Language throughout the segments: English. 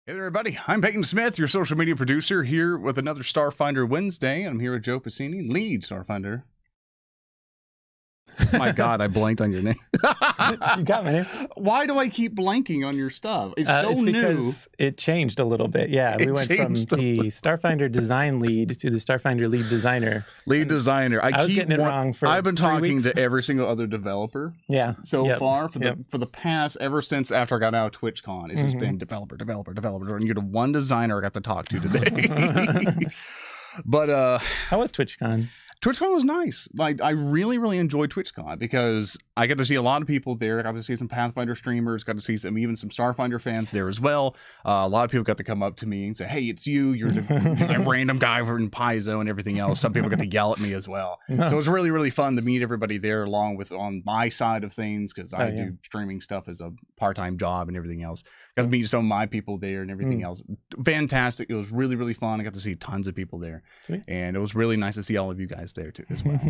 Hey there, everybody. I'm Payton Smith, your social media producer, here with another Starfinder Wednesday. I'm here with Joe Pasini, lead Starfinder. My God, I blanked on your name. You got my name. Why do I keep blanking on your stuff? It's so it's new. Because it changed a little bit. Yeah, we went from the Starfinder design lead to the Starfinder lead designer. Lead designer. I was getting it wrong for I've been 3 talking weeks. to every single other developer. Yeah. So far for the past, ever since after I got out of TwitchCon, it's just been developer, and you're the one designer I got to talk to today. But how was TwitchCon? TwitchCon was nice. Like, I really enjoyed TwitchCon because I got to see a lot of people there. I got to see some Pathfinder streamers, got to see even some Starfinder fans there as well. A lot of people got to come up to me and say, "Hey, it's you. You're the random guy from Paizo and everything else." Some people got to yell at me as well. So it was really fun to meet everybody there, along with on my side of things, because I do streaming stuff as a part-time job and everything else. Got to meet some of my people there and everything else. Fantastic. It was really fun. I got to see tons of people there. Sweet. And it was really nice to see all of you guys there too as well.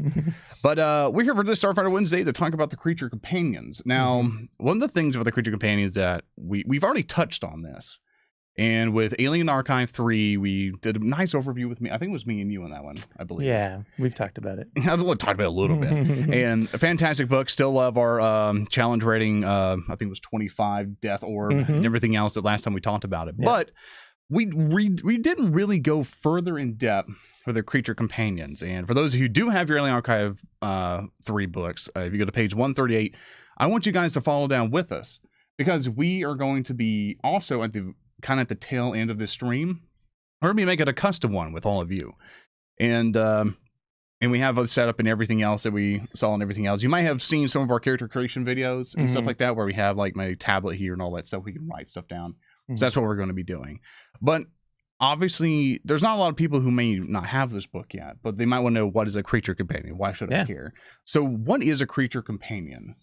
But we're here for this Starfinder Wednesday to talk about the creature companions. Now, one of the things about the creature companions that we've already touched on this, and with Alien Archive 3, we did a nice overview with me. I think it was me and you on that one, I believe. Yeah, we've talked about it. I've talked about it a little bit. And a fantastic book. Still love our challenge rating. I think it was 25 Death Orb and everything else the last time we talked about it. Yeah. But we didn't really go further in depth for the creature companions. And for those of you who do have your Alien Archive 3 books, if you go to page 138, I want you guys to follow down with us, because we are going to be also at the tail end of this stream. We're going to be making a custom one with all of you. And we have a setup and everything else that we saw and everything else. You might have seen some of our character creation videos and stuff like that, where we have like my tablet here and all that stuff. We can write stuff down. So that's what we're going to be doing. But obviously, there's not a lot of people who may not have this book yet, but they might want to know, what is a creature companion? Why should I care? So what is a creature companion?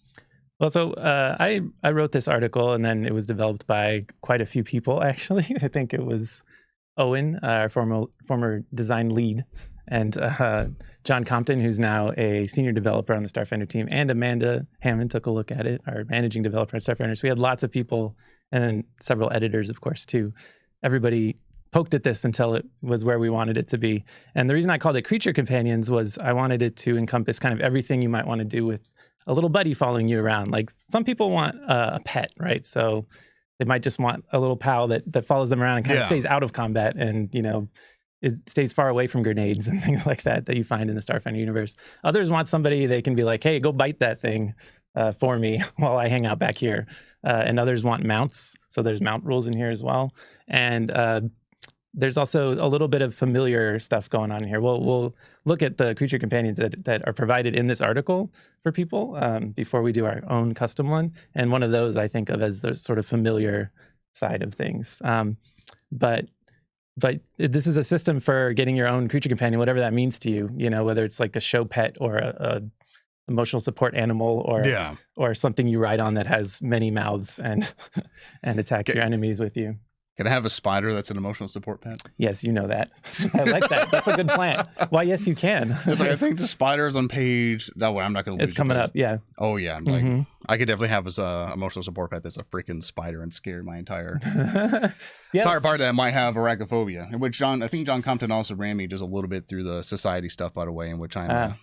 Well, so I wrote this article, and then it was developed by quite a few people, actually. I think it was Owen, our former design lead, and John Compton, who's now a senior developer on the Starfinder team, and Amanda Hammond took a look at it, our managing developer at Starfinder. So we had lots of people, and then several editors, of course, too. Everybody poked at this until it was where we wanted it to be. And the reason I called it Creature Companions was I wanted it to encompass kind of everything you might want to do with a little buddy following you around. Like, some people want a pet, right? So they might just want a little pal that follows them around and kind of stays out of combat, and, you know, it stays far away from grenades and things like that you find in the Starfinder universe. Others want somebody they can be like, "Hey, go bite that thing for me while I hang out back here." And others want mounts. So there's mount rules in here as well. And there's also a little bit of familiar stuff going on here. We'll look at the creature companions that are provided in this article for people before we do our own custom one. And one of those I think of as the sort of familiar side of things. But this is a system for getting your own creature companion, whatever that means to you. You know, whether it's like a show pet or a emotional support animal, or something you ride on that has many mouths and attacks your enemies with you. Can I have a spider that's an emotional support pet? Yes, you know that. I like that. That's a good plan. Why, yes, you can. It's like, I think the spider's on page... No, I'm not going to lose It's coming up, yeah. Oh, yeah. I'm like, I could definitely have as a emotional support pet that's a freaking spider and scare my entire entire part that might have arachnophobia. Which I think John Compton also ran me just a little bit through the society stuff, by the way, in which I'm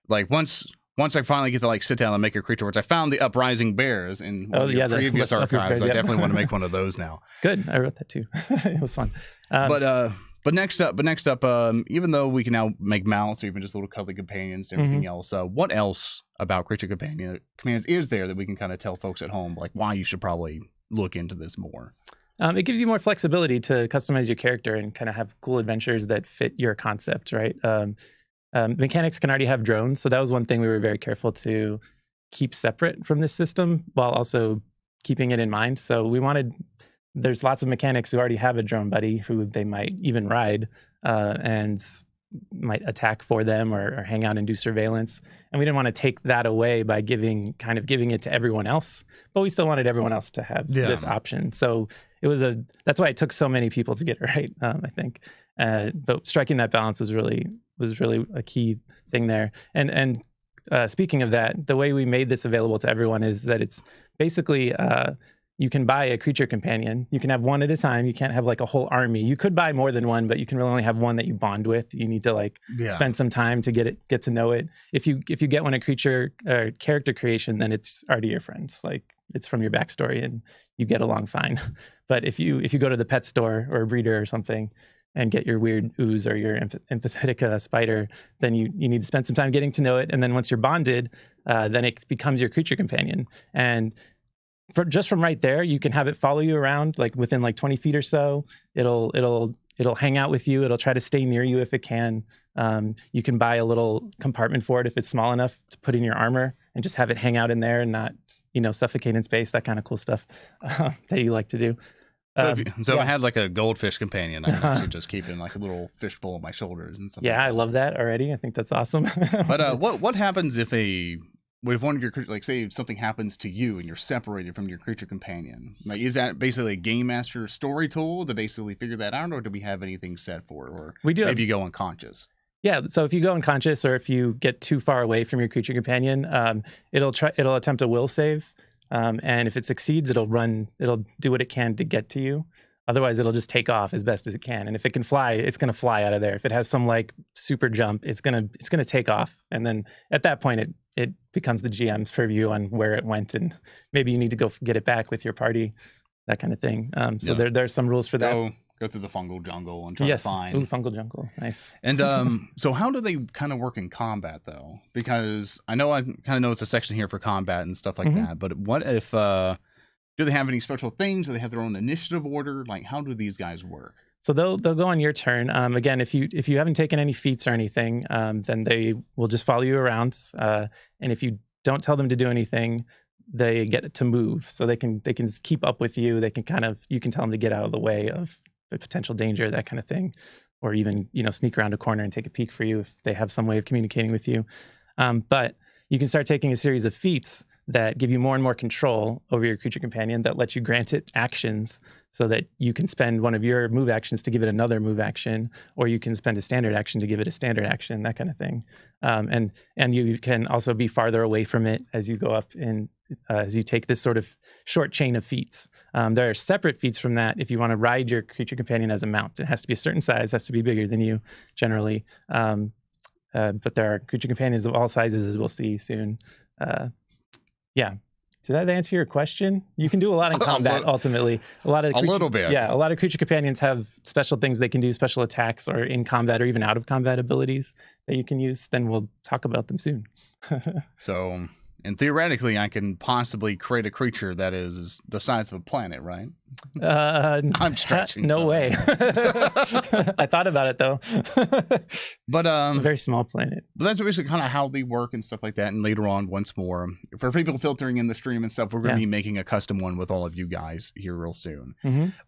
like, once I finally get to like sit down and make a creature, which I found the Uprising Bears in one of your previous archives, I definitely want to make one of those now. Good, I wrote that too. It was fun. But next up, even though we can now make mounts or even just little cuddly companions and everything else, what else about creature companions is there that we can kind of tell folks at home, like, why you should probably look into this more? It gives you more flexibility to customize your character and kind of have cool adventures that fit your concept, right? Mechanics can already have drones, so that was one thing we were very careful to keep separate from this system while also keeping it in mind. So there's lots of mechanics who already have a drone buddy who they might even ride and might attack for them or hang out and do surveillance. And we didn't want to take that away by giving it to everyone else, but we still wanted everyone else to have this option. So that's why it took so many people to get it right, I think. But striking that balance was really a key thing there. And speaking of that, the way we made this available to everyone is that it's basically you can buy a creature companion. You can have one at a time. You can't have like a whole army. You could buy more than one, but you can really only have one that you bond with. You need to like spend some time to get to know it. If you get one at creature or character creation, then it's already your friends. Like it's from your backstory and you get along fine. But if you go to the pet store or a breeder or something and get your weird ooze or your empathetic spider, then you need to spend some time getting to know it. And then once you're bonded, then it becomes your creature companion. And just from right there, you can have it follow you around, like within like 20 feet or so. It'll hang out with you. It'll try to stay near you if it can. You can buy a little compartment for it if it's small enough to put in your armor and just have it hang out in there and not, suffocate in space, that kind of cool stuff that you like to do. So, if I had like a goldfish companion, I could actually just keep in like a little fishbowl on my shoulders and stuff. Yeah, I love that already. I think that's awesome. But what happens if one of your, like, say something happens to you and you're separated from your creature companion? Like, is that basically a game master story tool to basically figure that out, or do we have anything set for it? Or we do. Maybe you go unconscious. Yeah, so if you go unconscious or if you get too far away from your creature companion, it'll attempt a will save, and if it succeeds, it'll do what it can to get to you. Otherwise, it'll just take off as best as it can. And if it can fly, it's going to fly out of there. If it has some like super jump, it's gonna take off. And then at that point, it becomes the GM's purview on where it went, and maybe you need to go get it back with your party, that kind of thing. So there's some rules for that. Go through the fungal jungle and try to find. Ooh, fungal jungle, nice. And so how do they kind of work in combat though? Because I kind of know it's a section here for combat and stuff like that. But what if do they have any special things? Do they have their own initiative order? Like, how do these guys work? So they'll go on your turn. Again, if you haven't taken any feats or anything, then they will just follow you around. And if you don't tell them to do anything, they get to move. So they can just keep up with you. You can tell them to get out of the way of a potential danger, that kind of thing, or even sneak around a corner and take a peek for you if they have some way of communicating with you. But you can start taking a series of feats that give you more and more control over your creature companion, that let you grant it actions so that you can spend one of your move actions to give it another move action, or you can spend a standard action to give it a standard action, that kind of thing. And you can also be farther away from it as you go up as you take this sort of short chain of feats. There are separate feats from that if you want to ride your creature companion as a mount. It has to be a certain size, has to be bigger than you generally. But there are creature companions of all sizes, as we'll see soon. Yeah. Did that answer your question? You can do a lot in combat, ultimately. A little bit. Yeah, a lot of creature companions have special things they can do, special attacks, or in combat, or even out of combat abilities that you can use. Then we'll talk about them soon. So, and theoretically, I can possibly create a creature that is the size of a planet, right? I'm stretching. No way. I thought about it though. But a very small planet. But that's basically kind of how they work and stuff like that. And later on, once more, for people filtering in the stream and stuff, we're going to be making a custom one with all of you guys here real soon.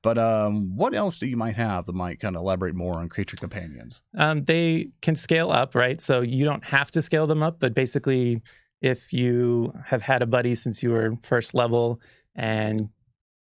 But what else do you might have that might kind of elaborate more on creature companions? They can scale up, right? So you don't have to scale them up, but basically, if you have had a buddy since you were first level and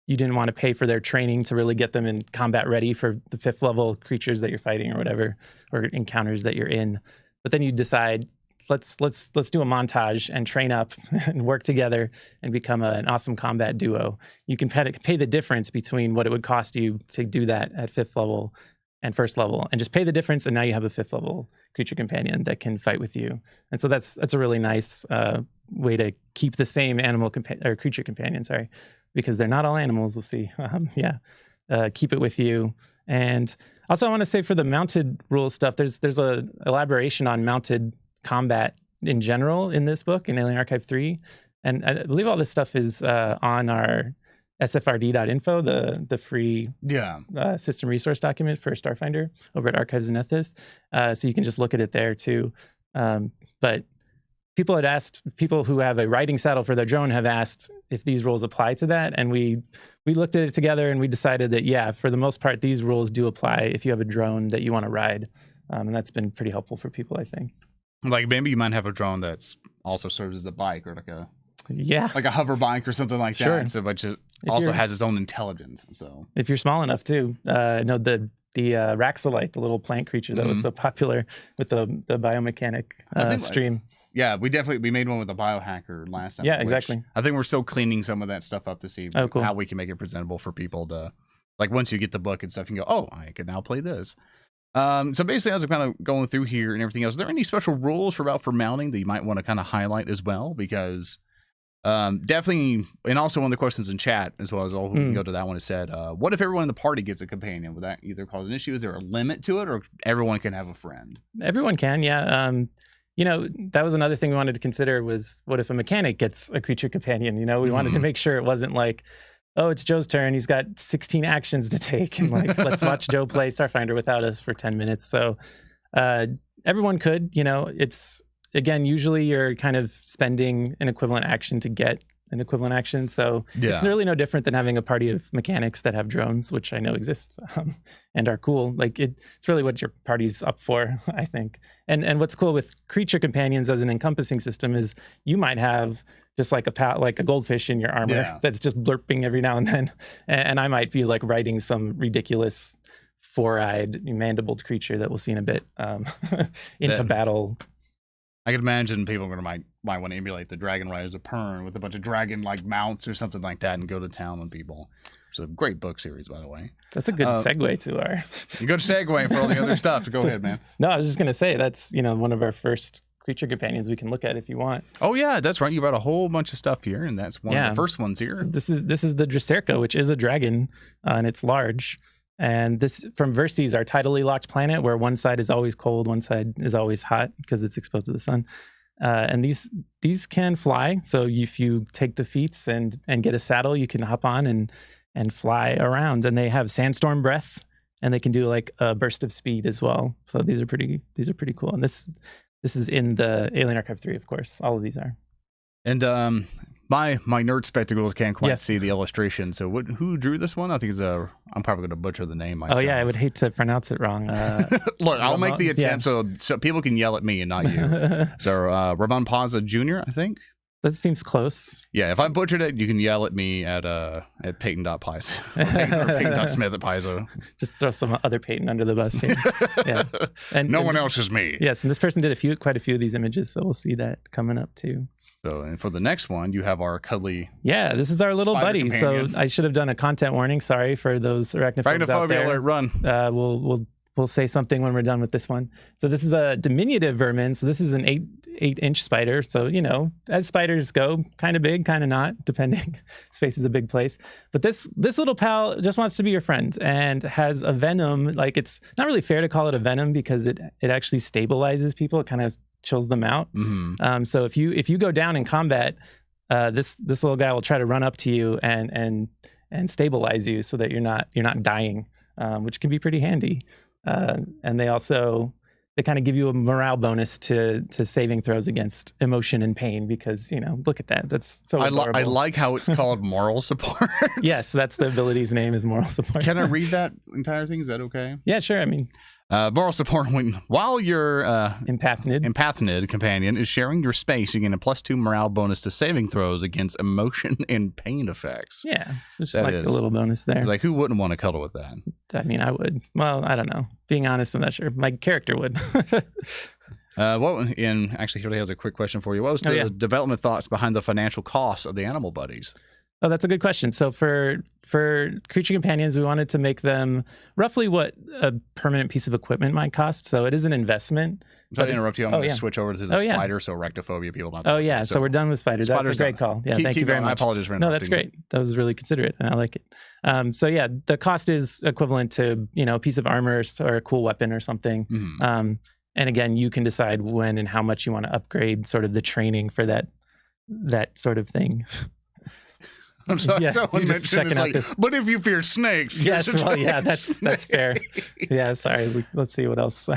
you didn't want to pay for their training to really get them in combat ready for the 5th level creatures that you're fighting or whatever, or encounters that you're in, but then you decide, let's do a montage and train up and work together and become an awesome combat duo. You can pay the difference between what it would cost you to do that at 5th level and 1st level, and just pay the difference, and now you have a 5th level creature companion that can fight with you. And so that's a really nice way to keep the same creature companion, because they're not all animals. We'll see. Keep it with you. And also, I want to say for the mounted rules stuff, there's a elaboration on mounted combat in general in this book in Alien Archive 3, and I believe all this stuff is on our sfrd.info, the free system resource document for Starfinder over at Archives and Ethos. So you can just look at it there too. But people who have a riding saddle for their drone have asked if these rules apply to that. And we looked at it together and we decided that, for the most part, these rules do apply if you have a drone that you want to ride. And that's been pretty helpful for people, I think. Like maybe you might have a drone that's also serves as a bike, or like a hover bike or something like that. So, but it also has its own intelligence. So if you're small enough too, I know the Raxolite, the little plant creature that was so popular with the biomechanic stream. Yeah, we made one with a biohacker last time. Yeah, exactly. I think we're still cleaning some of that stuff up to see cool. how we can make it presentable for people to, like, once you get the book and stuff, you can go, oh, I can now play this. So basically, as I'm kind of going through here and everything else, are there any special rules for mounting that you might want to kind of highlight as well? Because definitely, and also one of the questions in chat as well as we can go to that one, is said, what if everyone in the party gets a companion? Would that either cause an issue? Is there a limit to it, or everyone can have a friend? Everyone can, yeah. That was another thing we wanted to consider, was what if a mechanic gets a creature companion? We wanted to make sure it wasn't like, oh, it's Joe's turn, he's got 16 actions to take, and like, let's watch Joe play Starfinder without us for 10 minutes. So everyone could, it's, again, usually you're kind of spending an equivalent action to get an equivalent action. So it's really no different than having a party of mechanics that have drones, which I know exist and are cool. Like it's really what your party's up for, I think. And what's cool with creature companions as an encompassing system is you might have just like a goldfish in your armor that's just blurping every now and then. And I might be like riding some ridiculous four-eyed mandibled creature that we'll see in a bit into battle. I can imagine people might want to emulate the Dragon Riders of Pern with a bunch of dragon-like mounts or something like that and go to town on people. It's a great book series, by the way. That's a good segue to our... A good segue for all the other stuff. Go ahead, man. No, I was just going to say, that's one of our first creature companions we can look at if you want. Oh, yeah, that's right. You brought a whole bunch of stuff here, and that's one of the first ones here. This is the Dracerca, which is a dragon, and it's large. And this, from Verces, our tidally locked planet, where one side is always cold, one side is always hot because it's exposed to the sun. And these can fly. So if you take the feats and get a saddle, you can hop on and fly around. And they have sandstorm breath, and they can do like a burst of speed as well. So these are pretty cool. And this is in the Alien Archive 3, of course. All of these are. And my nerd spectacles can't quite see the illustration. So who drew this one? I think it's I'm probably going to butcher the name myself. Oh yeah, I would hate to pronounce it wrong. Look, I'll make the attempt so people can yell at me and not you. So Ramon Paza Jr., I think. That seems close. Yeah, if I butchered it, you can yell at me at Payton.Paizo or Payton.Smith at Paizo. Just throw some other Payton under the bus here. Yeah, and no one else is me. Yes, and this person did quite a few of these images, so we'll see that coming up too. So, and for the next one, you have our cuddly. Yeah, this is our little buddy. Companion. So I should have done a content warning. Sorry for those arachnophobes out there. Alert, run. We'll say something when we're done with this one. So this is a diminutive vermin. So this is an 8-inch spider. So, as spiders go, kind of big, kind of not, depending. Space is a big place. But this little pal just wants to be your friend and has a venom. Like, it's not really fair to call it a venom because it actually stabilizes people. It kind of chills them out. So if you go down in combat, this little guy will try to run up to you and stabilize you so that you're not dying, which can be pretty handy. And they kind of give you a morale bonus to saving throws against emotion and pain because, look at that. That's so adorable. I like how it's called moral support. Yes, that's the ability's name, is moral support. Can I read that entire thing? Is that okay? Yeah, sure. I mean, moral support, while your empathnid companion is sharing your space, you gain a +2 morale bonus to saving throws against emotion and pain effects. Yeah, so just a little bonus there. Like, who wouldn't want to cuddle with that? I mean, I would. Well, I don't know. Being honest, I'm not sure. My character would. Actually, here has a quick question for you. What was the development thoughts behind the financial costs of the animal buddies? Oh, that's a good question. So for creature companions, we wanted to make them roughly what a permanent piece of equipment might cost. So it is an investment. So to interrupt you, I'm going to switch over to the spider. So arachnophobia people don't. So we're done with spiders. That's a great call. Yeah, thank you very much. I apologize for interrupting. No, that's great. That was really considerate, and I like it. The cost is equivalent to a piece of armor or a cool weapon or something. And again, you can decide when and how much you want to upgrade sort of the training for that sort of thing. I'm sorry, someone mentioned but if you fear snakes, yes, well, yeah, that's fair. Yeah, sorry. Let's see what else.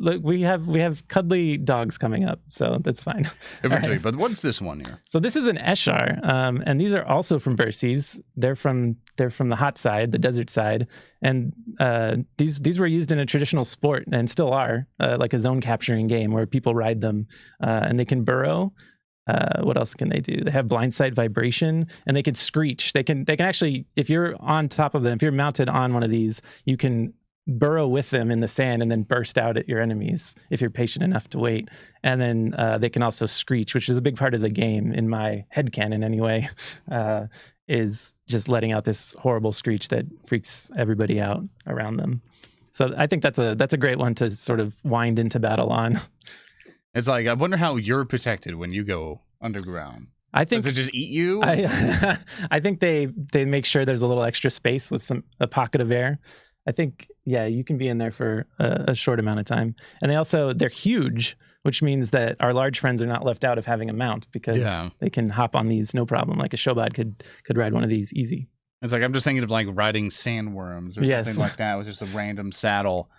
Look, we have cuddly dogs coming up, so that's fine. Eventually, right. But what's this one here? So this is an Eshar, and these are also from Verces. They're from the hot side, the desert side, and these were used in a traditional sport and still are, like a zone capturing game where people ride them, and they can burrow. What else can they do? They have blindside vibration, and they can screech. They can actually, if you're on top of them, if you're mounted on one of these, you can burrow with them in the sand and then burst out at your enemies if you're patient enough to wait. And then they can also screech, which is a big part of the game in my headcanon anyway, is just letting out this horrible screech that freaks everybody out around them. So I think that's a great one to sort of wind into battle on. It's like, I wonder how you're protected when you go underground. I think does it just eat you? I think they make sure there's a little extra space with a pocket of air. I think, yeah, you can be in there for a short amount of time. And they're huge, which means that our large friends are not left out of having a mount because they can hop on these no problem. Like a Shobad could ride one of these easy. It's like, I'm just thinking of like riding sandworms or something like that with just a random saddle.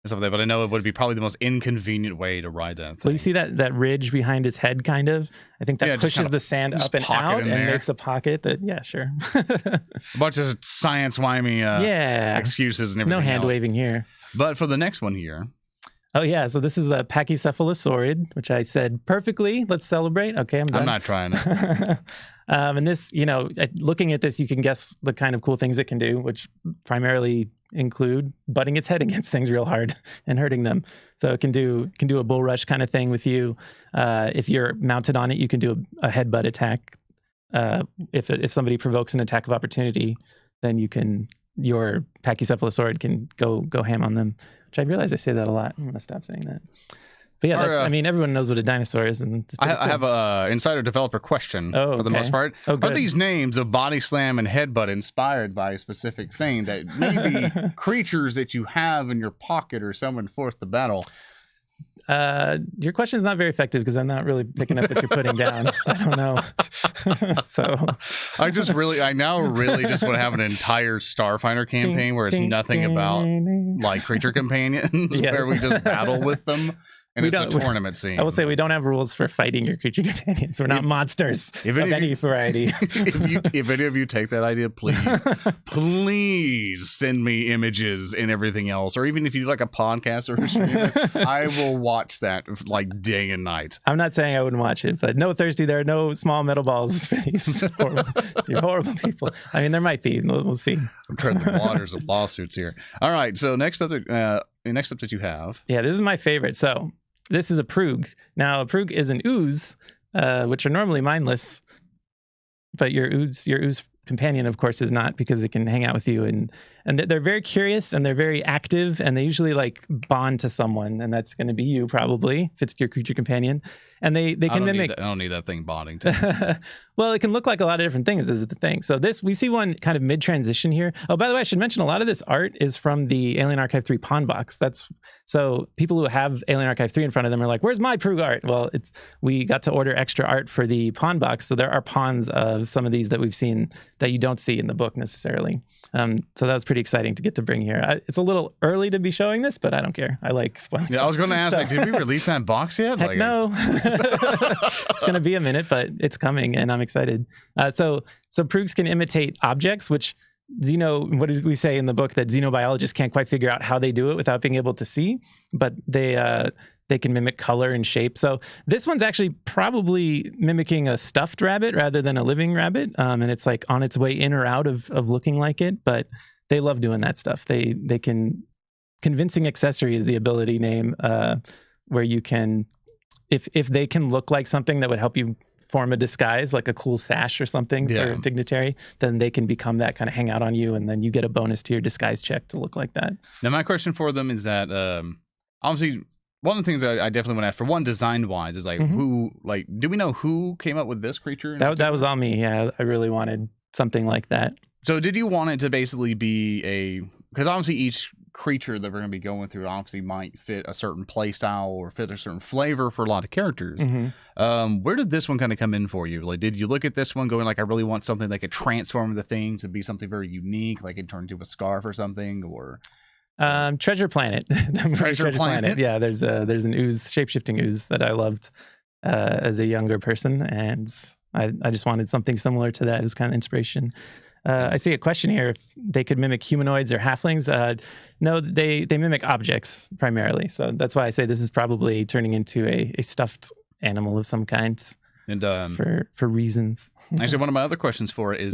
Something, but I know it would be probably the most inconvenient way to ride that thing. Well, you see that ridge behind its head, kind of? I think that pushes the sand up and out and makes a pocket that, yeah, sure. A bunch of science-wimey excuses and everything. No hand-waving here. But for the next one here. Oh, yeah. So this is the Pachycephalosaurid, which I said perfectly. Let's celebrate. Okay, I'm done. I'm not trying to. And this, looking at this, you can guess the kind of cool things it can do, which primarily include butting its head against things real hard and hurting them. So it can do a bull rush kind of thing with you. If you're mounted on it, you can do a headbutt attack. If somebody provokes an attack of opportunity, then your Pachycephalosaurid can go ham on them, which I realize I say that a lot. I'm going to stop saying that. But yeah, everyone knows what a dinosaur is. And I have a insider developer question for the most part. Oh, are these names of body slam and headbutt inspired by a specific thing that maybe creatures that you have in your pocket or summoned forth to battle? Your question is not very effective because I'm not really picking up what you're putting down. I don't know. So I now really just want to have an entire Starfinder campaign where it's nothing about like creature companions, where we just battle with them. And it's a tournament scene. I will say we don't have rules for fighting your creature companions. We're not monsters of any variety. If any of you take that idea, please send me images and everything else. Or even if you do like a podcast or a stream, I will watch that like day and night. I'm not saying I wouldn't watch it, but no, Thirsty, there are no small metal balls for these horrible people. I mean, there might be. We'll see. I'm treading the waters of lawsuits here. All right. So next up that you have. Yeah, this is my favorite. So this is a Prug. Now, a Prug is an ooze, which are normally mindless, but your ooze companion, of course, is not, because it can hang out with you, and they're very curious and they're very active, and they usually like bond to someone, and that's going to be you probably if it's your creature companion. And they can mimic. I don't need that thing bonding to. Well, it can look like a lot of different things, is the thing. So we see one kind of mid-transition here. Oh, by the way, I should mention a lot of this art is from the Alien Archive 3 pawn box. So people who have Alien Archive 3 in front of them are like, where's my Prug art? Well, we got to order extra art for the pawn box. So there are pawns of some of these that we've seen that you don't see in the book necessarily. So that was pretty exciting to get to bring here. It's a little early to be showing this, but I don't care. I like spoiling stuff. I was going to ask, did we release that box yet? Heck no. It's going to be a minute, but it's coming, and I'm excited. So Prugs can imitate objects, which what did we say in the book? That xenobiologists can't quite figure out how they do it without being able to see, but they can mimic color and shape. So this one's actually probably mimicking a stuffed rabbit rather than a living rabbit, and it's like on its way in or out of looking like it. But they love doing that stuff. They can. Convincing accessory is the ability name, where you can. If they can look like something that would help you form a disguise, like a cool sash or something for a dignitary, then they can become that, kind of hang out on you, and then you get a bonus to your disguise check to look like that. Now, my question for them is that, obviously, one of the things that I definitely want to ask, for one, design-wise, is like, do we know who came up with this creature? That was all me, yeah. I really wanted something like that. So did you want it to basically be because obviously each creature that we're going to be going through obviously might fit a certain play style or fit a certain flavor for a lot of characters. Where did this one kind of come in for you? Like, did you look at this one going like, I really want something that could transform the things and be something very unique, like it turned into a scarf or something, or Treasure Planet? Treasure Planet. Yeah, there's an ooze, shape-shifting ooze that I loved as a younger person, and I just wanted something similar to that. It was kind of inspiration. I see a question here if they could mimic humanoids or halflings. No, they mimic objects primarily. So that's why I say this is probably turning into a stuffed animal of some kind. And for reasons. Actually, one of my other questions for it is,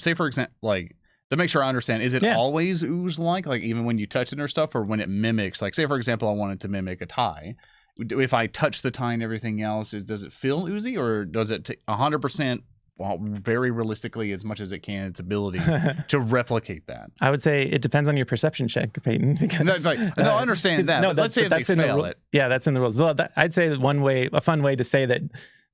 say for example, like To make sure I understand, is it always ooze-like, like even when you touch it or stuff, or when it mimics, like say for example, I wanted to mimic a tie. If I touch the tie and everything else, does it feel oozy, or does it 100%, well, very realistically, as much as it can, its ability to replicate that? I would say it depends on your perception check, Payton. Because, I understand that. No, let's say if they fail it. Yeah, that's in the rules. Well, I'd say a fun way to say that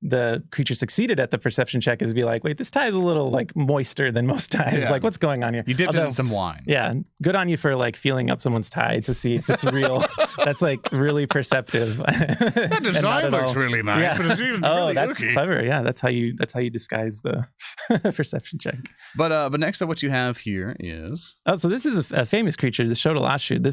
the creature succeeded at the perception check is to be like, wait, this tie is a little like moister than most ties. Like, what's going on here? You dipped it in some wine. Yeah, good on you for like feeling up someone's tie to see if it's real. That's like really perceptive. That design looks really nice. Yeah. But it's really that's ooky. clever. Yeah, that's how you disguise the perception check. But next up, what you have here is so this is a famous creature, the Shotolashu.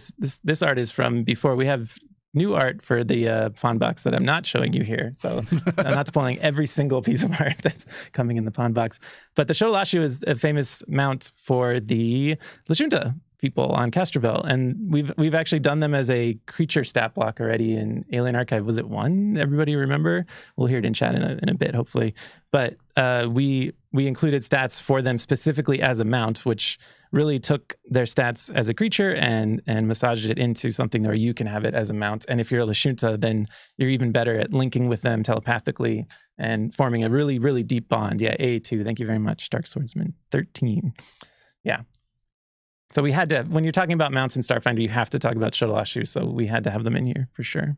This art is from before. We have new art for the pawn box that I'm not showing you here. So I'm not spoiling every single piece of art that's coming in the pawn box. But the Shotolashu is a famous mount for the Lashunta people on Castrovel. And we've actually done them as a creature stat block already in Alien Archive. Was it 1? Everybody remember? We'll hear it in chat in a bit, hopefully. But we included stats for them specifically as a mount, which really took their stats as a creature and massaged it into something where you can have it as a mount. And if you're a Lashunta, then you're even better at linking with them telepathically and forming a really, really deep bond. Yeah, A2. Thank you very much, Dark Swordsman 13. Yeah. So we had to, when you're talking about mounts in Starfinder, you have to talk about Shotolashu. So we had to have them in here for sure.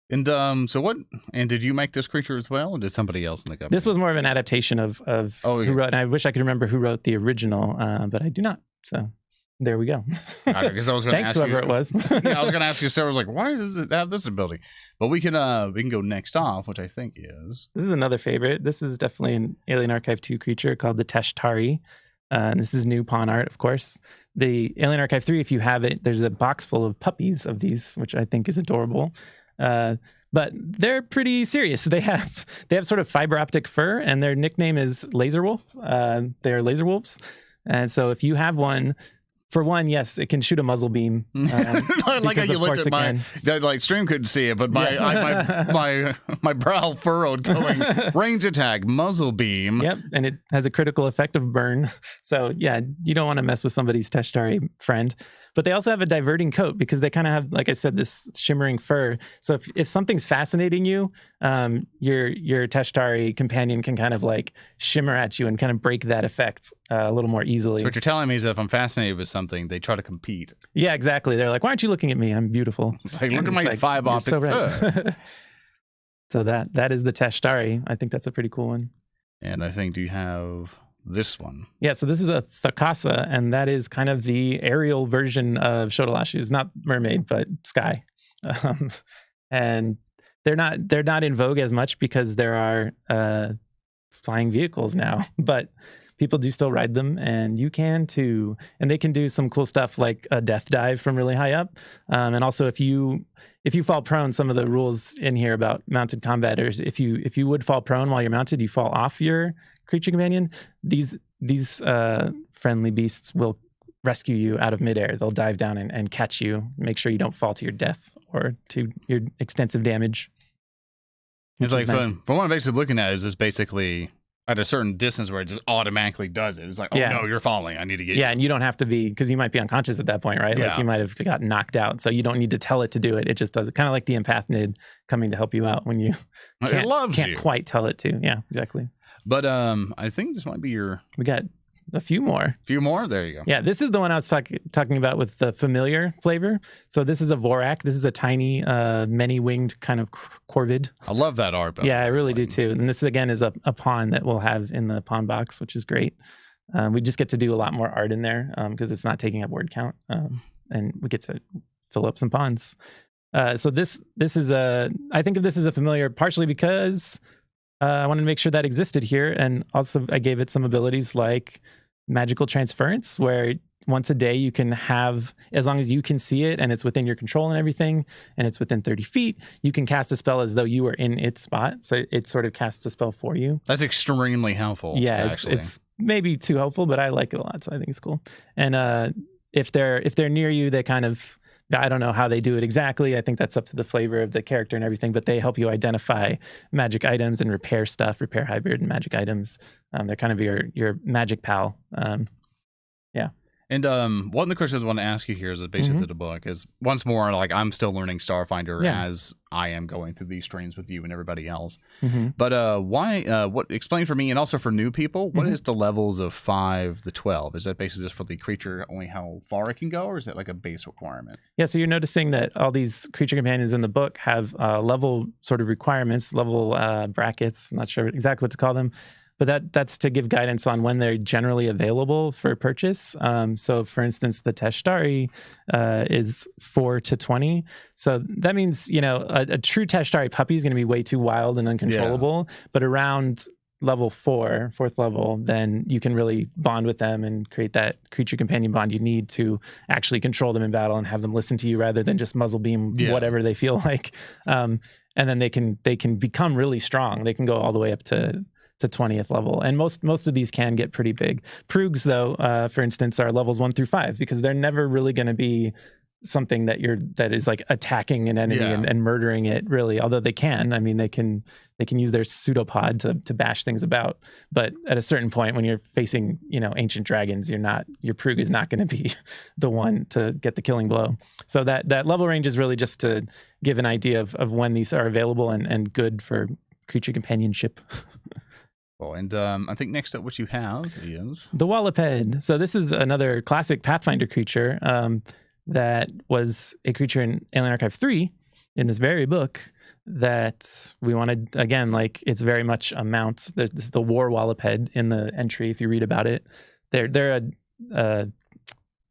And and did you make this creature as well, or did somebody else in the company? This was more of an adaptation of who wrote, and I wish I could remember who wrote the original, but I do not. So there we go. Because I was going to ask whoever it was. Yeah, I was going to ask you, Sarah was like, why does it have this ability? But we can go next off, which I think is... This is another favorite. This is definitely an Alien Archive 2 creature called the Teshtari. And this is new pawn art, of course. The Alien Archive 3, if you have it, there's a box full of puppies of these, which I think is adorable. But they're pretty serious. They have sort of fiber optic fur, and their nickname is Laser Wolf. They're laser wolves. And so if you have one, for one, yes, it can shoot a muzzle beam. I like how you looked at my, like stream couldn't see it, but my brow furrowed going, range attack, muzzle beam. Yep, and it has a critical effect of burn. So yeah, you don't want to mess with somebody's Teshtari friend. But they also have a diverting coat because they kind of have, like I said, this shimmering fur. So if something's fascinating you, your Teshtari companion can kind of like shimmer at you and kind of break that effect a little more easily. So what you're telling me is that if I'm fascinated with something, they try to compete. Yeah, exactly. They're like, why aren't you looking at me? I'm beautiful. It's like, look at my five optic fur. So that is the Teshtari. I think that's a pretty cool one. And I think, do you have this one? Yeah, so this is a Thakasa, and that is kind of the aerial version of Shotolashu. It's not mermaid, but sky. And they're not in vogue as much because there are flying vehicles now, but people do still ride them, and you can too. And they can do some cool stuff like a death dive from really high up. And also, if you fall prone, some of the rules in here about mounted combaters, if you would fall prone while you're mounted, you fall off your creature companion. These friendly beasts will rescue you out of midair. They'll dive down and catch you, make sure you don't fall to your death or to your extensive damage. It's like fun. But what I'm basically looking at is just basically at a certain distance where it just automatically does it. It's like, oh no, you're falling. I need to get you. Yeah, and you don't have to be, because you might be unconscious at that point, right? Yeah. Like you might have gotten knocked out. So you don't need to tell it to do it. It just does it. Kind of like the empathnid coming to help you out when you can't quite tell it to. Yeah, exactly. But I think this might be We got a few more. There you go. Yeah, this is the one I was talking about with the familiar flavor. So this is a Vorak. This is a tiny, many-winged kind of corvid. I love that art. Yeah, I really do too. And this, again, is a pawn that we'll have in the pawn box, which is great. We just get to do a lot more art in there because it's not taking up word count. And we get to fill up some pawns. So this is I think of this as a familiar partially because I wanted to make sure that existed here. And also I gave it some abilities like magical transference, where once a day you can have, as long as you can see it and it's within your control and everything, and it's within 30 feet, you can cast a spell as though you were in its spot. So it sort of casts a spell for you. That's extremely helpful. Yeah, it's maybe too helpful, but I like it a lot. So I think it's cool. And if they're near you, they kind of, I don't know how they do it exactly. I think that's up to the flavor of the character and everything, but they help you identify magic items and repair stuff, repair hybrid and magic items. They're kind of your magic pal. Yeah. And one of the questions I want to ask you here is basically to the book is once more, like I'm still learning Starfinder as I am going through these streams with you and everybody else. But why? What explain for me and also for new people? What is the levels of 5 to 12? Is that basically just for the creature only how far it can go, or is that like a base requirement? Yeah, so you're noticing that all these creature companions in the book have level sort of requirements, level brackets. I'm not sure exactly what to call them. But that's to give guidance on when they're generally available for purchase. So, for instance, the Tashtari is 4 to 20. So that means, you know, a true Tashtari puppy is going to be way too wild and uncontrollable. Yeah. But around level 4, 4th level, then you can really bond with them and create that creature companion bond you need to actually control them in battle and have them listen to you rather than just muzzle beam whatever they feel like. And then they can become really strong. They can go all the way up to 20th level, and most of these can get pretty big. Proogs, though, for instance, are levels 1 through 5 because they're never really going to be something that is like attacking an enemy and murdering it. Really, although they can. I mean, they can use their pseudopod to bash things about. But at a certain point, when you're facing ancient dragons, your Proog is not going to be the one to get the killing blow. So that level range is really just to give an idea of when these are available and good for creature companionship. And I think next up what you have is the Walloped. So this is another classic Pathfinder creature that was a creature in Alien Archive 3 in this very book that we wanted, again, like it's very much a mount. This is the War Walloped in the entry if you read about it. They're a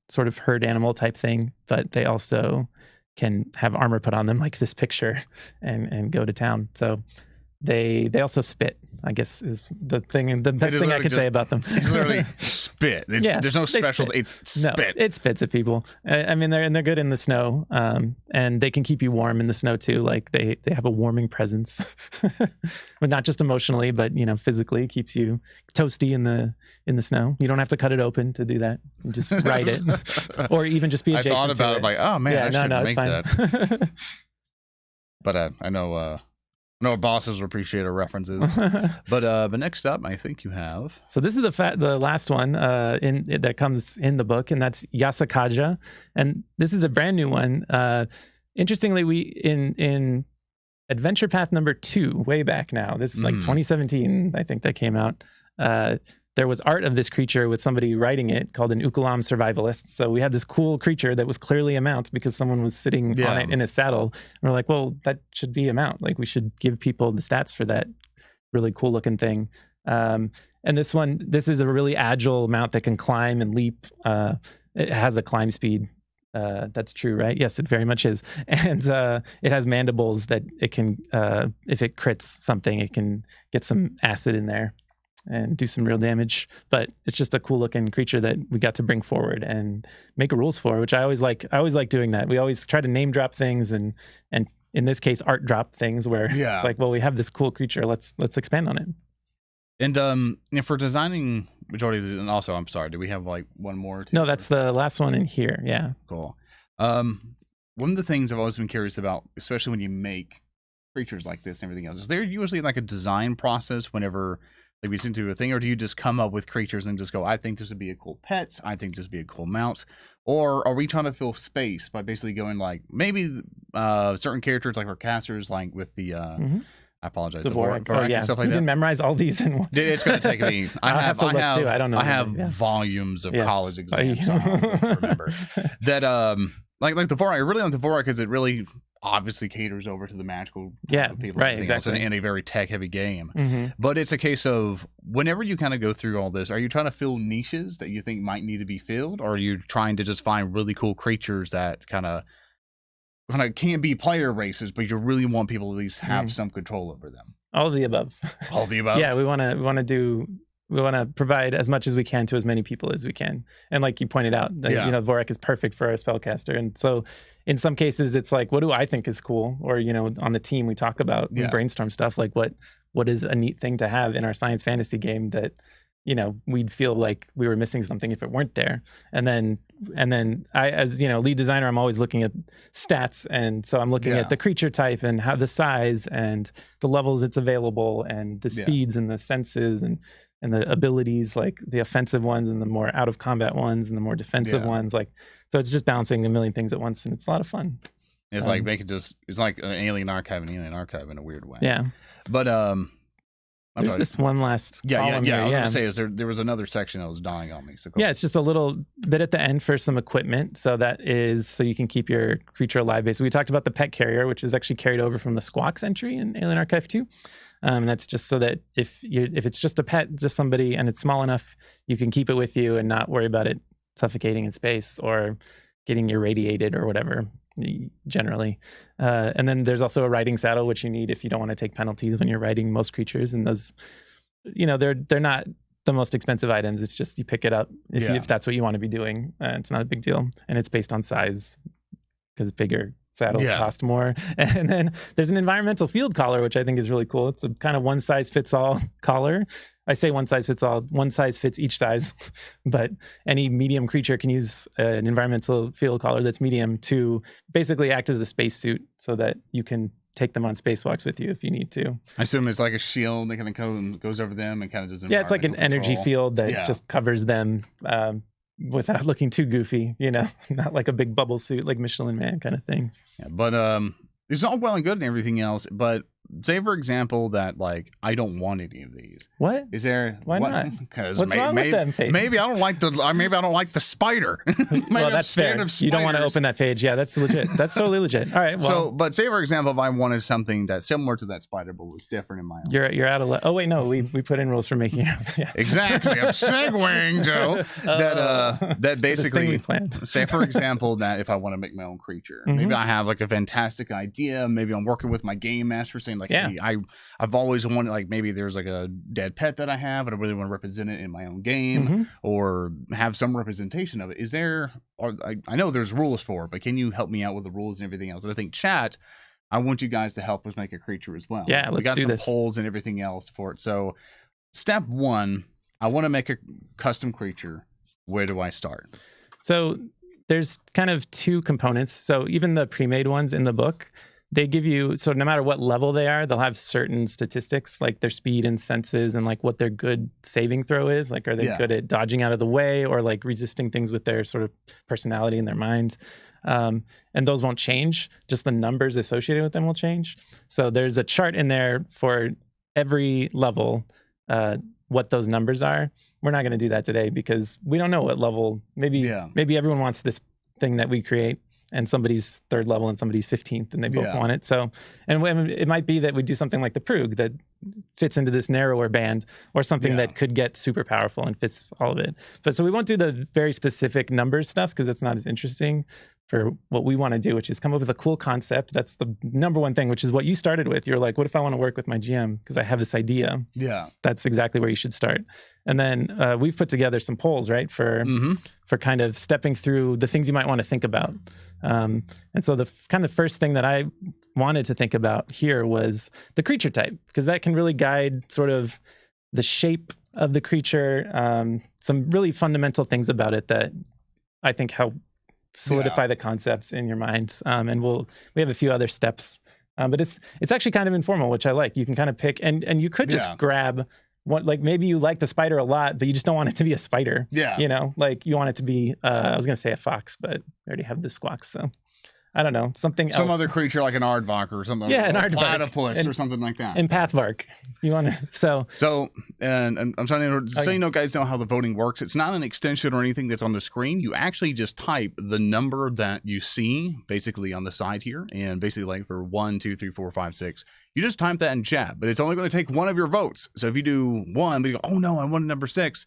sort of herd animal type thing, but they also can have armor put on them like this picture and go to town. So they also spit, I guess, is the best thing I could say about them. It's literally spit. There's no special. It's spit. No, it spits at people. I mean, they're good in the snow, and they can keep you warm in the snow too. Like they have a warming presence, but not just emotionally, but physically keeps you toasty in the snow. You don't have to cut it open to do that. You just ride it, or even just be adjacent. I thought about it like, oh man, I should make that. But I know. No, bosses will appreciate our references. But next up, I think you have. So this is the last one that comes in the book, and that's Yasakaja, and this is a brand new one. Interestingly, we in Adventure Path number 2, way back now. This is like 2017, I think that came out. There was art of this creature with somebody writing it called an Ukulam survivalist. So we had this cool creature that was clearly a mount because someone was sitting on it in a saddle. And we're like, well, that should be a mount. Like we should give people the stats for that really cool looking thing. And this is a really agile mount that can climb and leap. It has a climb speed. That's true, right? Yes, it very much is. And it has mandibles that it can, if it crits something, it can get some acid in there and do some real damage. But it's just a cool looking creature that we got to bring forward and make rules for, which I always like doing that. We always try to name drop things and in this case art drop things where it's like, well, we have this cool creature, let's expand on it. And for designing majority of these, and also I'm sorry, do we have like one more? No, that's the last one in here. Yeah. Cool. One of the things I've always been curious about, especially when you make creatures like this and everything else, is there usually like a design process whenever like we into a thing, or do you just come up with creatures and just go, I think this would be a cool pet, I think this would be a cool mount, or are we trying to fill space by basically going like maybe certain characters like our casters, like with the I apologize, the Vorak and stuff like that. You can memorize all these in one. It's going to take me. I have to look too. I don't know. I have volumes of college exams. So I'll remember that. Like the Vorak, I really like the Vorak because it really obviously caters over to the magical people, right? Exactly. In a very tech heavy game. But it's a case of whenever you kind of go through all this, are you trying to fill niches that you think might need to be filled, or are you trying to just find really cool creatures that kind of can't be player races, but you really want people to at least have some control over them? All of the above. All of the above. Yeah, we want to provide as much as we can to as many people as we can. And like you pointed out, Vorak is perfect for our spellcaster. And so in some cases it's like, what do I think is cool? Or, on the team we talk about, we brainstorm stuff like what is a neat thing to have in our science fantasy game that, we'd feel like we were missing something if it weren't there. And then I, as lead designer, I'm always looking at stats. And so I'm looking at the creature type and how the size and the levels it's available and the speeds and the senses and and the abilities, like the offensive ones and the more out of combat ones and the more defensive ones. Like, so it's just balancing a million things at once, and it's a lot of fun. It's like it's like an Alien Archive in a weird way. Yeah. But there's this one last column here. I was going to say, there was another section that was dying on me. So it's just a little bit at the end for some equipment. So that is so you can keep your creature alive. Basically, we talked about the pet carrier, which is actually carried over from the Squawks entry in Alien Archive 2. And that's just so that if it's just a pet, just somebody, and it's small enough, you can keep it with you and not worry about it suffocating in space or getting irradiated or whatever, generally. And then there's also a riding saddle, which you need if you don't want to take penalties when you're riding most creatures. And those, they're not the most expensive items. It's just you pick it up if that's what you want to be doing. It's not a big deal. And it's based on size, because bigger saddles cost more. And then there's an environmental field collar, which I think is really cool. It's a kind of one size fits all collar. I say one size fits all, one size fits each size, but any medium creature can use an environmental field collar that's medium to basically act as a spacesuit so that you can take them on spacewalks with you if you need to. I assume it's like a shield that kind of goes over them and kind of does it's like an energy field that just covers them without looking too goofy, not like a big bubble suit like Michelin Man kind of thing. Yeah, but it's all well and good and everything else, but say for example that like I don't want any of these. What is there? Why not? Because what's wrong with them? Payton? Maybe I don't like the spider. Well, that's fair. You don't want to open that page. Yeah, that's legit. That's totally legit. All right. Well, so, but say for example, if I wanted something that's similar to that spider, but was different in my own. You're out of. Oh wait, no, we put in rules for making it. Yeah. Exactly. I'm segueing, Joe. That basically say for example that if I want to make my own creature, maybe I have like a fantastic idea. Maybe I'm working with my game master saying like, hey, I've always wanted, like, maybe there's like a dead pet that I have and I really want to represent it in my own game or have some representation of it. Is there, or I know there's rules for it, but can you help me out with the rules and everything else? And I think chat, I want you guys to help us make a creature as well. Yeah, we got do some this. polls and everything else for it. So step one, I want to make a custom creature. Where do I start? So there's kind of two components. So even the pre-made ones in the book, they give you, so no matter what level they are, they'll have certain statistics like their speed and senses and like what their good saving throw is. Like, are they good at dodging out of the way or like resisting things with their sort of personality and their minds? And those won't change. Just the numbers associated with them will change. So there's a chart in there for every level, what those numbers are. We're not going to do that today because we don't know what level. Maybe everyone wants this thing that we create, and somebody's third level and somebody's 15th, and they both want it. So, and it might be that we do something like the Prug that fits into this narrower band, or something that could get super powerful and fits all of it. But so we won't do the very specific numbers stuff because it's not as interesting for what we want to do, which is come up with a cool concept. That's the number one thing, which is what you started with. You're like, what if I want to work with my GM because I have this idea? Yeah. That's exactly where you should start. And then we've put together some polls, right, for kind of stepping through the things you might want to think about. And so the kind of first thing that I wanted to think about here was the creature type, because that can really guide sort of the shape of the creature, some really fundamental things about it that I think help solidify the concepts in your mind. And we have a few other steps, but it's actually kind of informal, which I like. You can kind of pick, and you could just grab what, like maybe you like the spider a lot, but you just don't want it to be a spider. Yeah. You know, like you want it to be, I was going to say a fox, but I already have the squawks. So I don't know, some other creature like an aardvark or something. Yeah, an aardvark. Platypus or something like that. And pathvark. You want to, So, and I'm trying to, so you know, guys know how the voting works. It's not an extension or anything that's on the screen. You actually just type the number that you see basically on the side here. And basically like for 1, 2, 3, 4, 5, 6, you just type that in chat, but it's only going to take one of your votes. So if you do 1, but you go, oh no, I wanted number 6,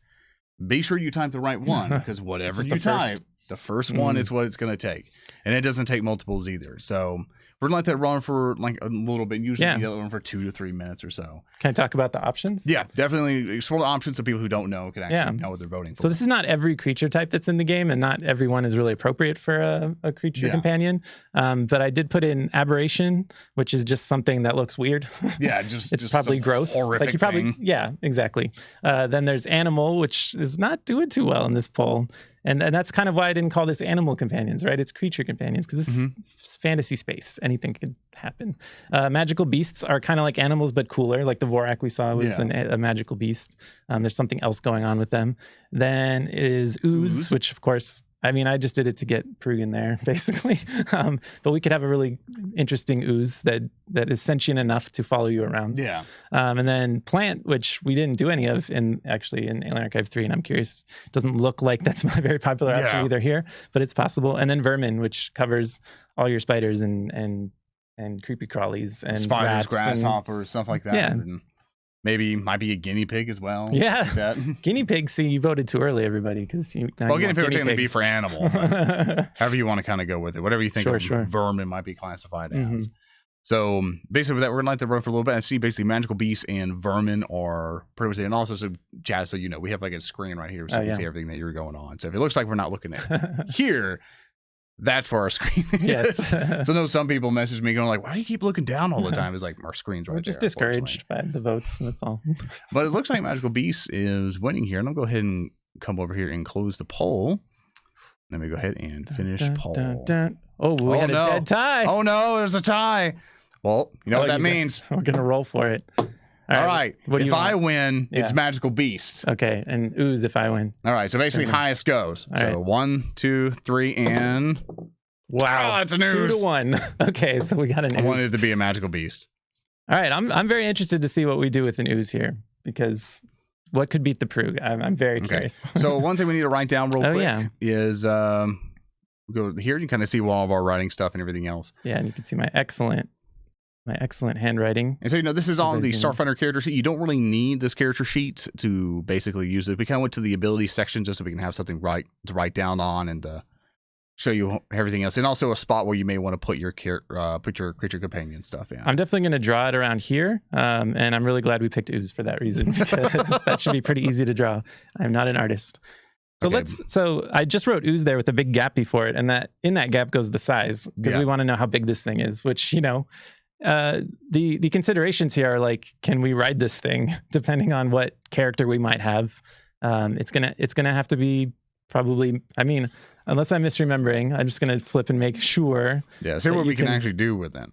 be sure you type the right one, because whatever you type, the first one is what it's going to take. And it doesn't take multiples either. So we're going to let that run for like a little bit. Usually you let it run for 2 to 3 minutes or so. Can I talk about the options? Yeah, definitely explore the options so people who don't know can actually know what they're voting for. So this is not every creature type that's in the game, and not everyone is really appropriate for a creature companion. But I did put in aberration, which is just something that looks weird. Yeah, it's just probably gross. Horrific thing. Yeah, exactly. Then there's animal, which is not doing too well in this poll. And that's kind of why I didn't call this animal companions, right? It's creature companions, because this is fantasy space. Anything could happen. Magical beasts are kind of like animals, but cooler. Like the Vorak we saw was a magical beast. There's something else going on with them. Then is ooze, which of course, I mean, I just did it to get Prug in there, basically. But we could have a really interesting ooze that is sentient enough to follow you around. Yeah. And then plant, which we didn't do any of in Alien Archive 3, and I'm curious. It doesn't look like that's my very popular option either here, but it's possible. And then vermin, which covers all your spiders and creepy crawlies and spiders, rats grasshoppers, stuff like that. Yeah. And maybe might be a guinea pig as well. Yeah. Like that. Guinea pig, see, you voted too early, everybody, because guinea pig would technically be for animal. However you want to kind of go with it. Whatever you think vermin might be classified as. So basically with that, we're going to let that run for a little bit. I see basically magical beasts and vermin are pretty much it. And also, so Jazz, so you know, we have like a screen right here so you can see everything that you're going on. So if it looks like we're not looking at here, that's where our screen is. Yes. So I know some people message me going like, why do you keep looking down all the time? It's like our screen's right there. We're just discouraged by the votes, that's all. But it looks like Magical Beast is winning here. And I'll go ahead and come over here and close the poll. Let me go ahead and finish poll. Oh, we had a dead tie. Oh no, there's a tie. Well, you know what that means. We're going to roll for it. All right. If I win, it's Magical Beast. Okay. And ooze if I win. All right. So basically, highest goes. All so 1, 2, 3, and wow, it's an ooze. 2-1. Okay, so we got an ooze. I wanted it to be a Magical Beast. All right. I'm very interested to see what we do with an ooze here, because what could beat the Prug? I'm very curious. So one thing we need to write down real quick is go here. You kind of see all of our writing stuff and everything else. Yeah, and you can see my excellent handwriting. And so, you know, this is on the Starfinder character sheet. You don't really need this character sheet to basically use it. We kind of went to the ability section just so we can have something to write down on and show you everything else. And also a spot where you may want to put your creature companion stuff in. I'm definitely going to draw it around here. And I'm really glad we picked ooze for that reason, because that should be pretty easy to draw. I'm not an artist. So so I just wrote ooze there with a big gap before it. And that in that gap goes the size, because we want to know how big this thing is, which, you know, the considerations here are like, can we ride this thing depending on what character we might have? It's gonna have to be probably, I mean, unless I'm misremembering, I'm just gonna flip and make sure. Yeah, see what we can actually do with it.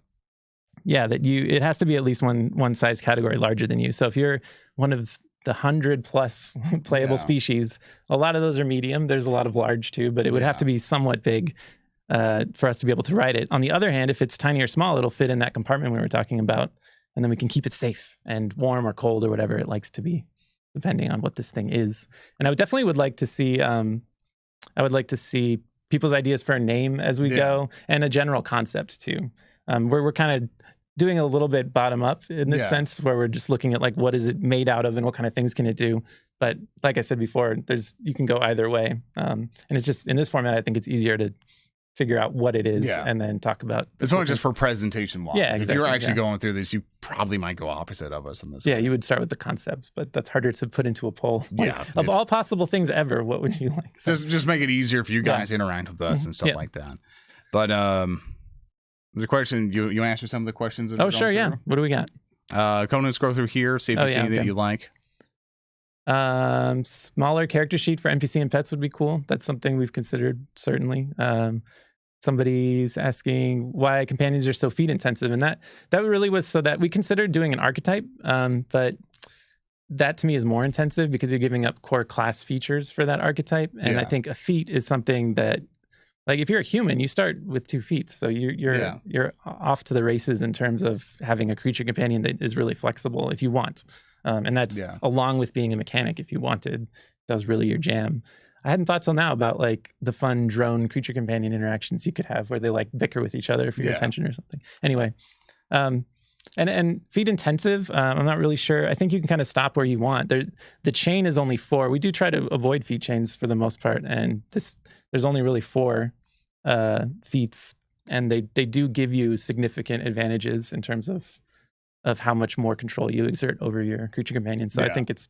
Yeah, it has to be at least one size category larger than you. So if you're one of the 100 plus playable species, a lot of those are medium. There's a lot of large too, but it would have to be somewhat big for us to be able to write it. On the other hand, if it's tiny or small, it'll fit in that compartment we were talking about, and then we can keep it safe and warm or cold or whatever it likes to be, depending on what this thing is. And I definitely would like to see, people's ideas for a name as we go, and a general concept too. We're kind of doing a little bit bottom up in this sense, where we're just looking at like, what is it made out of and what kind of things can it do? But like I said before, you can go either way. And it's just in this format, I think it's easier to figure out what it is and then talk about it's more just for presentation wise. Exactly, if you're actually going through this, you probably might go opposite of us in this you would start with the concepts, but that's harder to put into a poll. Of all possible things ever, what would you like? So, just make it easier for you guys to interact with us and stuff like that. But there's a question you answer some of the questions that sure through? What do we got? Come and scroll through here, see if you see anything that you like. Smaller character sheet for NPC and pets would be cool. That's something we've considered, certainly. Somebody's asking why companions are so feat intensive, and that really was so that we considered doing an archetype, but that to me is more intensive because you're giving up core class features for that archetype. And I think a feat is something that, like, if you're a human, you start with 2 feet, so you're off to the races in terms of having a creature companion that is really flexible if you want. And that's along with being a mechanic if you wanted. That was really your jam. I hadn't thought till now about like the fun drone creature companion interactions you could have where they like bicker with each other for your attention or something. Anyway, and feat intensive, I'm not really sure. I think you can kind of stop where you want. The chain is only 4. We do try to avoid feat chains for the most part, and there's only really 4 feats, and they do give you significant advantages in terms of how much more control you exert over your creature companion. So I think it's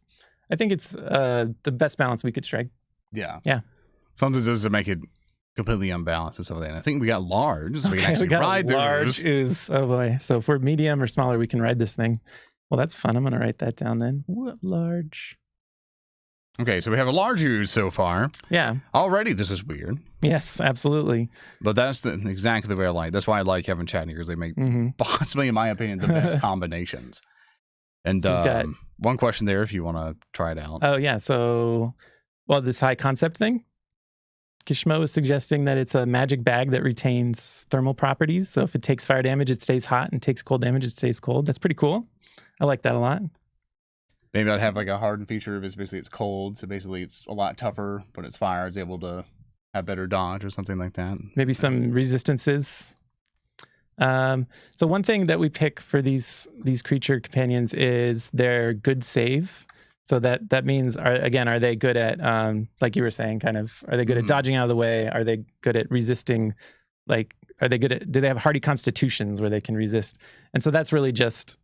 the best balance we could strike. Yeah. Sometimes does make it completely unbalanced and stuff like that. And I think we got large, so we can actually ride the large ooze. Oh boy. So if we're medium or smaller, we can ride this thing. Well, that's fun. I'm going to write that down then. Large. Okay, so we have a large ooze so far. Yeah. Already, this is weird. Yes, absolutely. But that's exactly the way I like. That's why I like having chat here, because they make possibly, in my opinion, the best combinations. And So one question there, if you want to try it out. Oh yeah. So, well, this high concept thing. Kishmo is suggesting that it's a magic bag that retains thermal properties. So if it takes fire damage, it stays hot, and takes cold damage, it stays cold. That's pretty cool. I like that a lot. Maybe I'd have like a hardened feature if it's cold. So basically it's a lot tougher, but it's fire. It's able to have better dodge or something like that. Maybe some resistances. So one thing that we pick for these creature companions is their good save. So that means, are they good at, like you were saying, kind of, are they good at dodging out of the way? Are they good at resisting? Like, do they have hardy constitutions where they can resist? And so that's really just,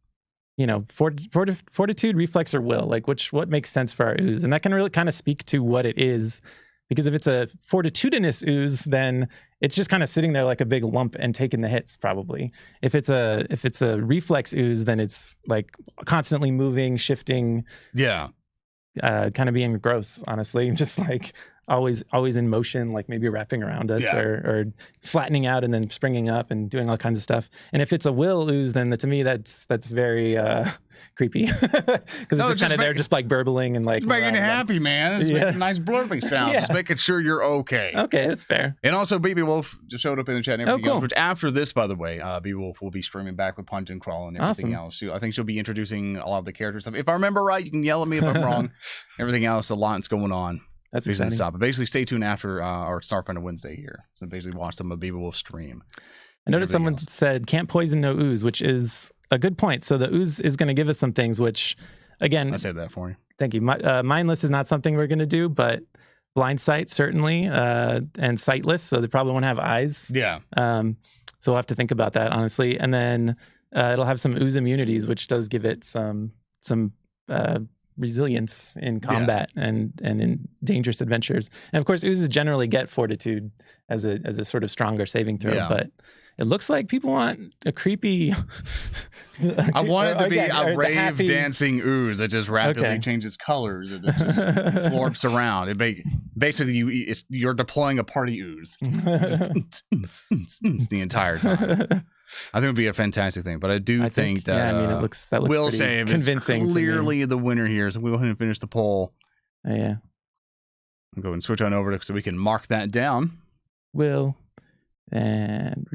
fortitude, reflex, or will, like what makes sense for our ooze. And that can really kind of speak to what it is. Because if it's a fortitudinous ooze, then it's just kind of sitting there like a big lump and taking the hits, probably. If it's a reflex ooze, then it's like constantly moving, shifting. Yeah. Kind of being gross, honestly. Just like always in motion, like maybe wrapping around us or flattening out and then springing up and doing all kinds of stuff. And if it's a will ooze, then to me that's very creepy, because it's just kind of there, just like burbling and like making you happy, man. It's making nice blurping sounds. It's making sure you're okay. Okay, that's fair. And also, BB Wolf just showed up in the chat and everything else. Which after this, by the way, BB Wolf will be streaming back with Punch and Crawl and everything else. I think she'll be introducing a lot of the character stuff. If I remember right, you can yell at me if I'm wrong. Everything else, a lot's going on. That's exciting. Stop. But basically, stay tuned after our Starfinder Wednesday here. So basically, watch some of BB Wolf stream. I noticed someone said can't poison, no ooze, which is a good point. So the ooze is going to give us some things, which, again, I said that for you. Thank you. Mindless is not something we're going to do, but blind sight certainly, and sightless. So they probably won't have eyes. Yeah. So we'll have to think about that, honestly. And then it'll have some ooze immunities, which does give it some resilience in combat and in dangerous adventures. And of course, oozes generally get fortitude as a sort of stronger saving throw, but it looks like people want a creepy. I want it to be a rave dancing ooze that just rapidly changes colors. It just florps around. Basically, you're deploying a party ooze the entire time. I think it would be a fantastic thing, but I think that it looks will save convincing. Is clearly the winner here, so we'll go ahead and finish the poll. Oh yeah, I'll go and switch on over so we can mark that down. Will and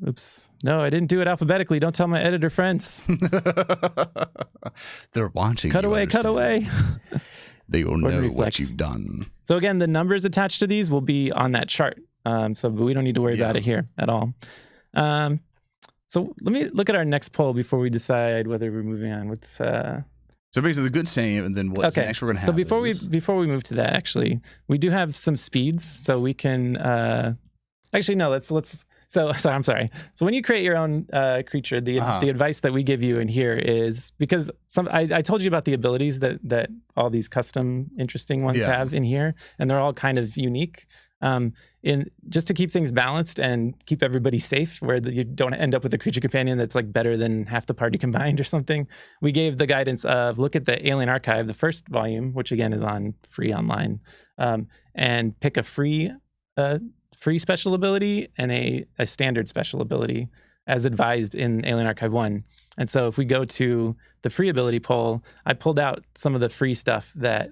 oops, no, I didn't do it alphabetically. Don't tell my editor friends. They're watching. Cut away. They will know what you've done. So again, the numbers attached to these will be on that chart. So we don't need to worry about it here at all. So let me look at our next poll before we decide whether we're moving on. So basically the good save, and then what's next we're gonna have. So before we move to that, actually, we do have some speeds, so we can actually no, let's I'm sorry. So when you create your own creature, the advice that we give you in here is, because I told you about the abilities that all these custom interesting ones have in here, and they're all kind of unique. Just to keep things balanced and keep everybody safe, where you don't end up with a creature companion that's like better than half the party combined or something, we gave the guidance of look at the Alien Archive, the first volume, which again is on free online, and pick a free special ability and a standard special ability as advised in Alien Archive 1. And so if we go to the free ability poll, I pulled out some of the free stuff that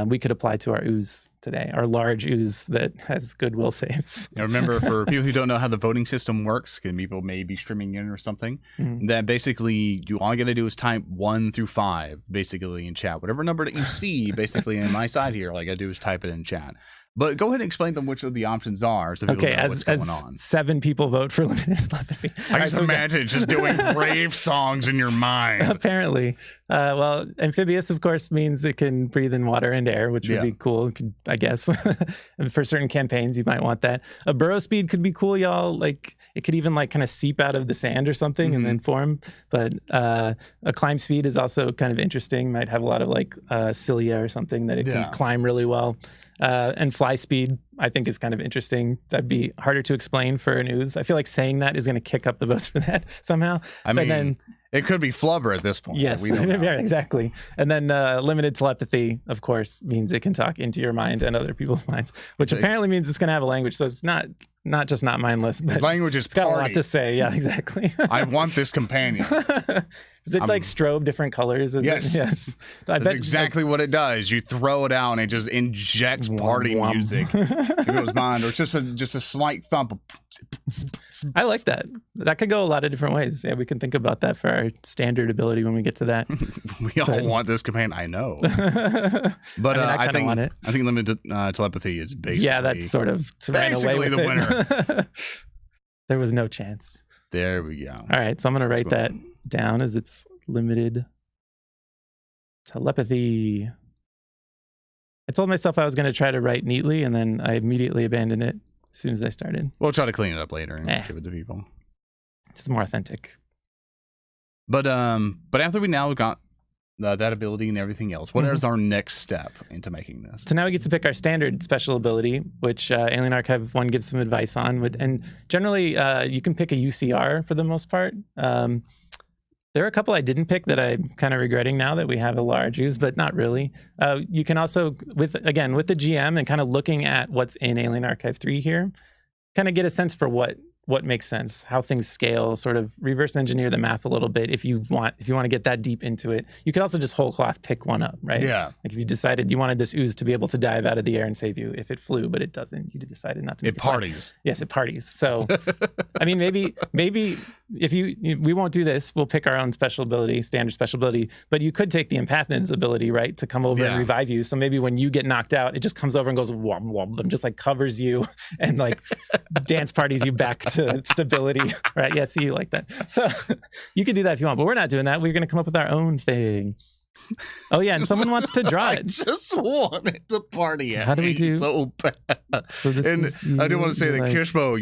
we could apply to our ooze today, our large ooze that has good will saves. Now remember, for people who don't know how the voting system works, because people may be streaming in or something, that basically all you got to do is type 1 through 5 basically in chat. Whatever number that you see basically in my side here, all I got to do is type it in chat. But go ahead and explain them which of the options are, so people know what's going on. 7 people vote for limited telepathy. I just imagine just doing rave songs in your mind. Apparently. Well, amphibious, of course, means it can breathe in water and air, which would be cool, I guess. For certain campaigns, you might want that. A burrow speed could be cool, y'all. Like, it could even like kind of seep out of the sand or something and then form. But a climb speed is also kind of interesting. Might have a lot of like cilia or something that it can climb really well. And fly speed, I think, is kind of interesting. That'd be harder to explain for an ooze. I feel like saying that is going to kick up the votes for that somehow. I mean, then It could be flubber at this point. Yes, We don't know. yeah, exactly. And then limited telepathy, of course, means it can talk into your mind and other people's minds, which apparently means it's going to have a language. So it's not just not mindless, but language is it's got a lot to say. Yeah, exactly. I want this companion. Does it like strobe different colors? Yes. Yes. That's exactly what it does. You throw it out and it just injects party music. It goes mind, or it's just a slight thump. I like that. That could go a lot of different ways. Yeah, we can think about that for our standard ability when we get to that. We all want this companion. I know. But I think want it. I think limited telepathy is basically that's sort of basically the winner. There was no chance. There we go. All right, so I'm gonna write that down as it's limited telepathy. I told myself I was going to try to write neatly, and then I immediately abandoned it as soon as I started. We'll try to clean it up later and give it to people. It's more authentic. But after we now got that ability and everything else, what is our next step into making this? So now we get to pick our standard special ability, which Alien Archive 1 gives some advice on. And generally, you can pick a UCR for the most part. There are a couple I didn't pick that I'm kind of regretting now that we have a large use, but not really. You can also, with the GM and kind of looking at what's in Alien Archive 3 here, kind of get a sense for what makes sense, how things scale, sort of reverse engineer the math a little bit if you want to get that deep into it. You could also just whole cloth pick one up, right? Yeah. Like if you decided you wanted this ooze to be able to dive out of the air and save you if it flew, but it doesn't, you decided not to. It parties. Yes, it parties. So, I mean, maybe if we won't do this, we'll pick our own special ability, standard special ability, but you could take the Empathin's ability, right, to come over and revive you. So maybe when you get knocked out, it just comes over and goes womp womp and just like covers you and like dance parties you back to stability, right? Yeah, see, you like that. So you could do that if you want, but we're not doing that. We're going to come up with our own thing. Oh yeah, and someone wants to draw it. I just wanted the party. How do we do so bad? So this and I do want to say that Kishmo,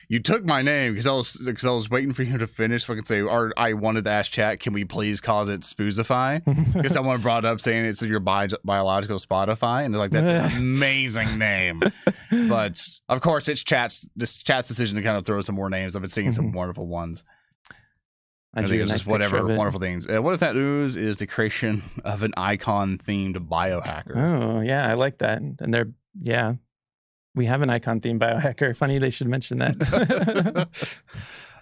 you took my name because I was waiting for you to finish. So I could say, or I wanted to ask chat, can we please call it Spoozify? Because someone brought up saying it's your biological Spotify, and they're like, that's an amazing name. But of course, it's chat's decision to kind of throw some more names. I've been seeing some wonderful ones. I think it's just whatever wonderful things. What if that ooze is the creation of an icon-themed biohacker? Oh, yeah, I like that. And we have an icon-themed biohacker. Funny they should mention that.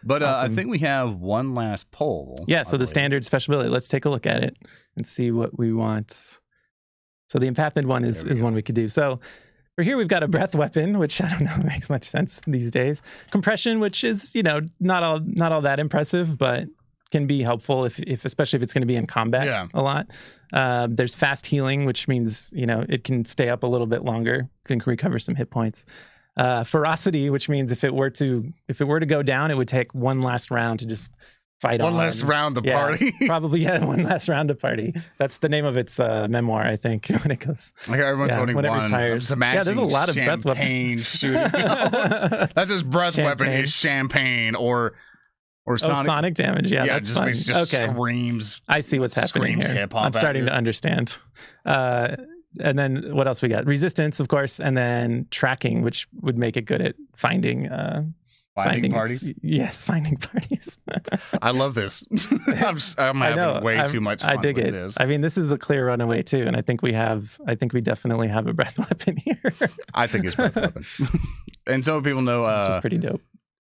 But awesome. I think we have one last poll. Yeah, so the standard special ability. Let's take a look at it and see what we want. So the Empathin one is one we could do. So for here, we've got a breath weapon, which I don't know makes much sense these days. Compression, which is, not all that impressive, but can be helpful if especially if it's going to be in combat a lot. There's fast healing, which means it can stay up a little bit longer, can recover some hit points. Ferocity, which means if it were to go down, it would take one last round to just fight one last round to party. Probably one last round to party. That's the name of its memoir, I think, when it goes. Like everyone's voting when it one. retires. There's a lot of breath weapons. Shooting. That's his breath weapon is champagne or sonic damage. Yeah, that's just fun. Makes just screams. I see what's happening here. Hip-hop I'm starting to understand. And then what else we got? Resistance, of course, and then tracking, which would make it good at finding parties. Yes, finding parties. I love this. I'm having way too much fun. I dig it. This. I mean, this is a clear runaway too, and I think we definitely have a breath weapon here. I think it's breath weapon, and some people know. Which is pretty dope.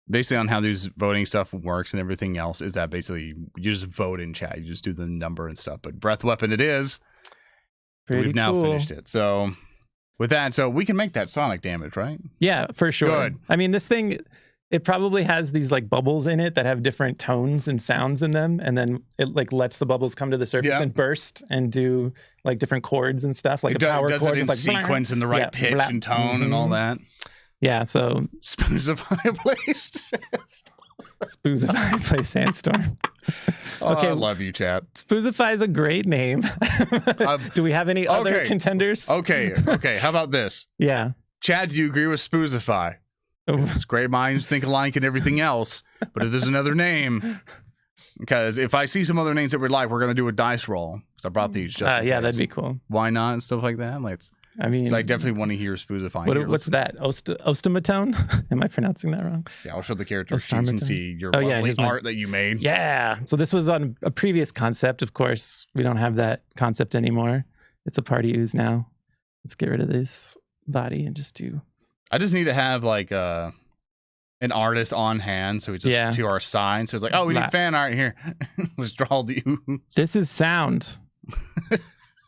Basically on how these voting stuff works and everything else is that basically you just vote in chat. You just do the number and stuff. But breath weapon it is. We've now finished it. So with that, so we can make that sonic damage, right? Yeah, for sure. Good. I mean, this thing, it probably has these like bubbles in it that have different tones and sounds in them. And then it like lets the bubbles come to the surface and burst and do like different chords and stuff. Like a power chord. Does it in sequence in the right pitch and tone and all that? Yeah, so Spoozify plays Spoozify plays Sandstorm. Okay, I love you, chat. Spoozify is a great name. Do we have any other contenders? Okay. How about this? Yeah. Chad, do you agree with Spoozify? It's great minds think alike and everything else, but if there's another name, because if I see some other names that we'd like, we're going to do a dice roll. Because I brought these just in case. that'd be cool. Why not and stuff like that? I mean, so I definitely want to hear spoozifying. What's that? Ostomatone? Am I pronouncing that wrong? Yeah, I'll show the character sheet and see your lovely art that you made. Yeah. So this was on a previous concept. Of course, we don't have that concept anymore. It's a party ooze now. Let's get rid of this body and just do. I just need to have like an artist on hand, so it's just to our side. So it's like, oh, we need fan art here. Let's draw the ooze. This is sound.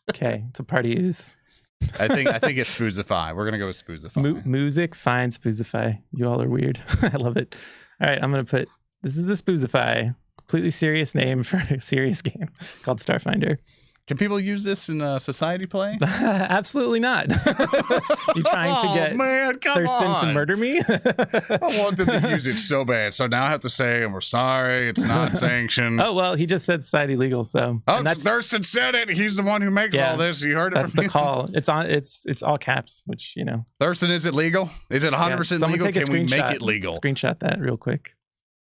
Okay, it's a party ooze. I think it's spoozify. We're gonna go with spoozify. Music, fine, spoozify. You all are weird. I love it. All right, I'm gonna put this is the spoozify. Completely serious name for a serious game called Starfinder. Can people use this in society play? Absolutely not. You trying to get Thurston to murder me? I wanted to use it so bad. So now I have to say, and we're sorry, it's not sanctioned. Oh, well, he just said society legal. So Thurston said it. He's the one who makes all this. You heard it from me. That's the call. It's all caps, which, you know. Thurston, is it legal? Is it 100% legal? Can we make it legal? Screenshot that real quick.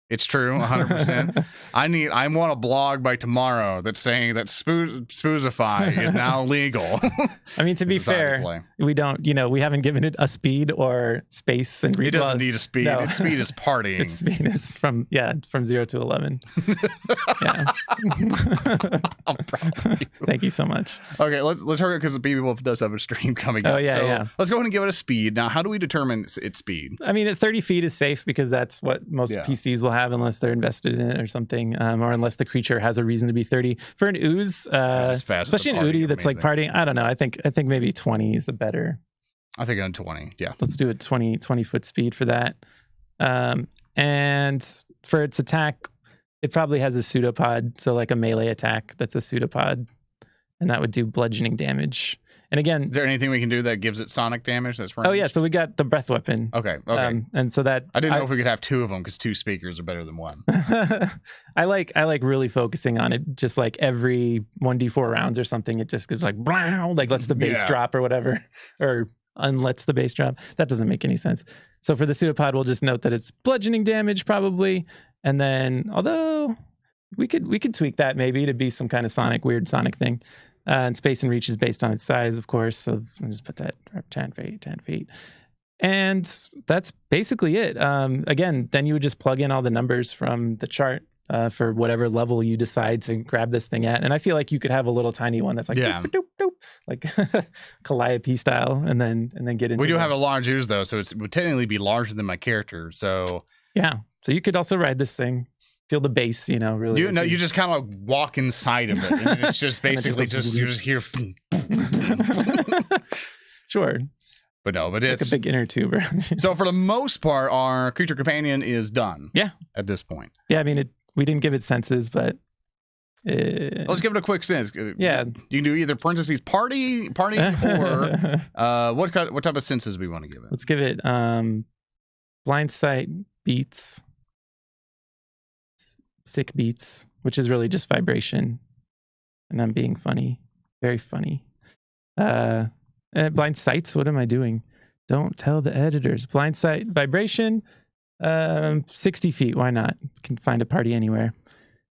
It's true, 100%. I want a blog by tomorrow that's saying that spoozify is now legal. I mean, to be fair, we don't, we haven't given it a speed or space and it doesn't need a speed. No. Its speed is partying. Its speed is from 0 to 11. Yeah. I'm proud of you. Thank you so much. Okay, let's hurry because the BB does have a stream coming up. Oh, yeah. Let's go ahead and give it a speed. Now, how do we determine its speed? I mean, at 30 feet is safe because that's what most PCs will have unless they're invested in it or something, or unless the creature has a reason to be 30. For an ooze, especially an Udi that's like partying, I don't know. I think maybe 20 is a better. I think on 20, yeah. Let's do it 20 foot speed for that. And for its attack, it probably has a pseudopod, so like a melee attack that's a pseudopod, and that would do bludgeoning damage. And again, is there anything we can do that gives it sonic damage? That's ranged? Oh yeah, so we got the breath weapon. Okay. And so that I didn't know if we could have two of them because two speakers are better than one. I like really focusing on it. Just like every 1d4 rounds or something, it just goes like blow, like lets the bass drop or whatever, or unlets the bass drop. That doesn't make any sense. So for the pseudopod, we'll just note that it's bludgeoning damage probably, and then although we could tweak that maybe to be some kind of weird sonic thing. And space and reach is based on its size, of course. So I'll just put that 10 feet. And that's basically it. Again, then you would just plug in all the numbers from the chart for whatever level you decide to grab this thing at. And I feel like you could have a little tiny one that's like, doop, doop, doop, like Calliope style, and then get into. We do have a large ooze though, so it would technically be larger than my character. So yeah, so you could also ride this thing. Feel the bass, really. You just kind of walk inside of it, and it's just basically you just hear. Sure, but it's like a big inner tube. So for the most part, our creature companion is done. Yeah, at this point. Yeah, I mean, we didn't give it senses, but let's give it a quick sense. Yeah, you can do either parentheses party, or what type of senses we want to give it. Let's give it blind sight, beats. Sick beats, which is really just vibration, and I'm being funny, very funny. Blind sights, what am I doing? Don't tell the editors. Blind sight, vibration, 60 feet, why not? Can find a party anywhere.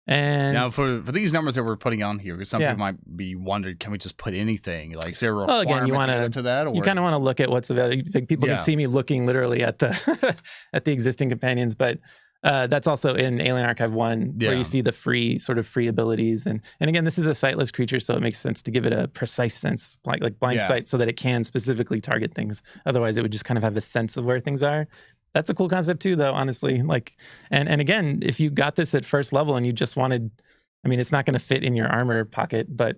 And now for these numbers that we're putting on here, because some people might be wondering, can we just put anything? Like, is there a requirement to that? Or you kind of want to look at what's available. People can see me looking literally at the at the existing companions, but that's also in Alien Archive 1, where you see the free abilities. And again, this is a sightless creature, so it makes sense to give it a precise sense, like blind sight, so that it can specifically target things. Otherwise, it would just kind of have a sense of where things are. That's a cool concept too, though, honestly. Like, and again, if you got this at first level and you just wanted, I mean, it's not going to fit in your armor pocket, but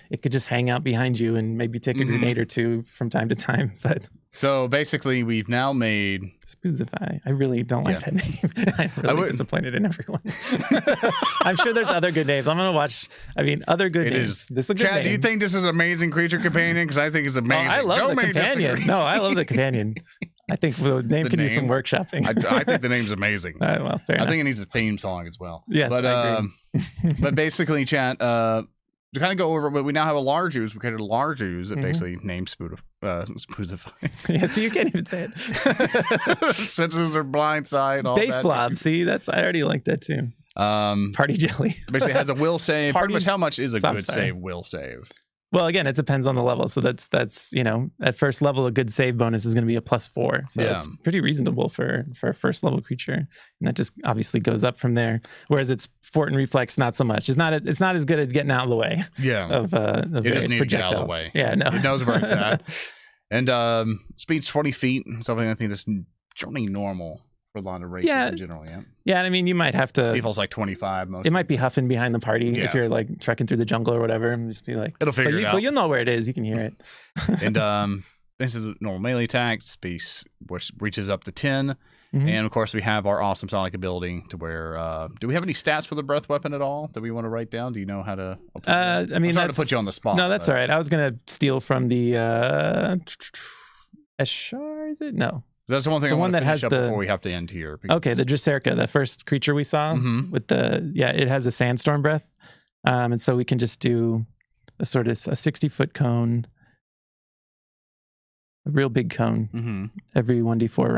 it could just hang out behind you and maybe take a grenade or two from time to time. But so basically, we've now made Spoozify. I really don't like that name. I'm really disappointed in everyone. I'm sure there's other good names. I'm going to watch. I mean, other good names. This is a good Chad, name. do you think this is an amazing creature companion? Because I think it's amazing. I love the companion. No, I love the companion. I think the name can use some workshopping. I think the name's amazing. Well, fair enough. I think it needs a theme song as well. Yes, but I agree. But basically, chat, to kind of go over, but we now have a large ooze. We created a large ooze that basically named Spoozify. Yeah, so you can't even say it. Senses are blindside. All Base that blob. See, I already like that too. Party jelly. Basically has a will save. Pretty much how much is a good save will save? Well, again, it depends on the level. So that's at first level, a good save bonus is going to be a +4. So it's pretty reasonable for a first level creature, and that just obviously goes up from there. Whereas it's fort and reflex, not so much. It's not as good at getting out of the way. Yeah, of it doesn't need to get out of the way. Yeah, no, it knows where it's at. And speed's 20 feet, something I think that's generally normal for a lot of races in general. Yeah, I mean, you might have to. Default's like 25 most. It might be huffing behind the party if you're like trekking through the jungle or whatever, and just be like, it'll figure it out. But you'll know where it is. You can hear it. And this is a normal melee attack, space which reaches up to 10. And of course, we have our awesome sonic ability to where. Do we have any stats for the breath weapon at all that we want to write down? Do you know how to? I mean, I'm sorry to put you on the spot. No, that's all right. I was gonna steal from the Eshar. Is it? No. That's the one thing I want to finish up before we have to end here. Okay, the Dracerca, the first creature we saw with it has a sandstorm breath, and so we can just do a sort of a 60-foot cone, a real big cone, every 1d4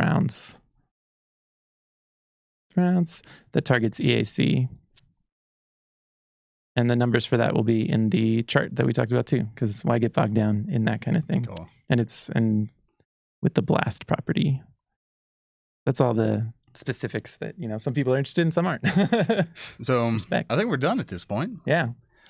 rounds that targets EAC, and the numbers for that will be in the chart that we talked about too. Because why get bogged down in that kind of thing? Cool. And with the blast property, that's all the specifics that some people are interested in, some aren't. So I think we're done at this point. Yeah.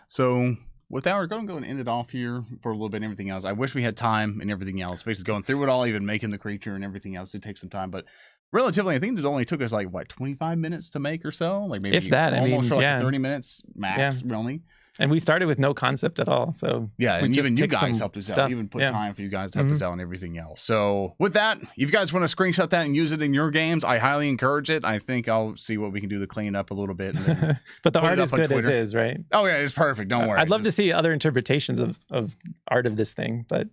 So with that, we're going to go and end it off here for a little bit and everything else. I wish we had time and everything else. Basically going through it all, even making the creature and everything else, it takes some time. But relatively, I think it only took us like, 25 minutes to make or so? Like maybe if that, almost for like 30 minutes max, really. And we started with no concept at all. So and even you guys helped us out. Even put time for you guys to help us out and everything else. So with that, if you guys want to screenshot that and use it in your games, I highly encourage it. I think I'll see what we can do to clean up a little bit. And then but the art is good as is, right? Oh yeah, it's perfect. Don't worry. I'd love to see other interpretations of art of this thing, but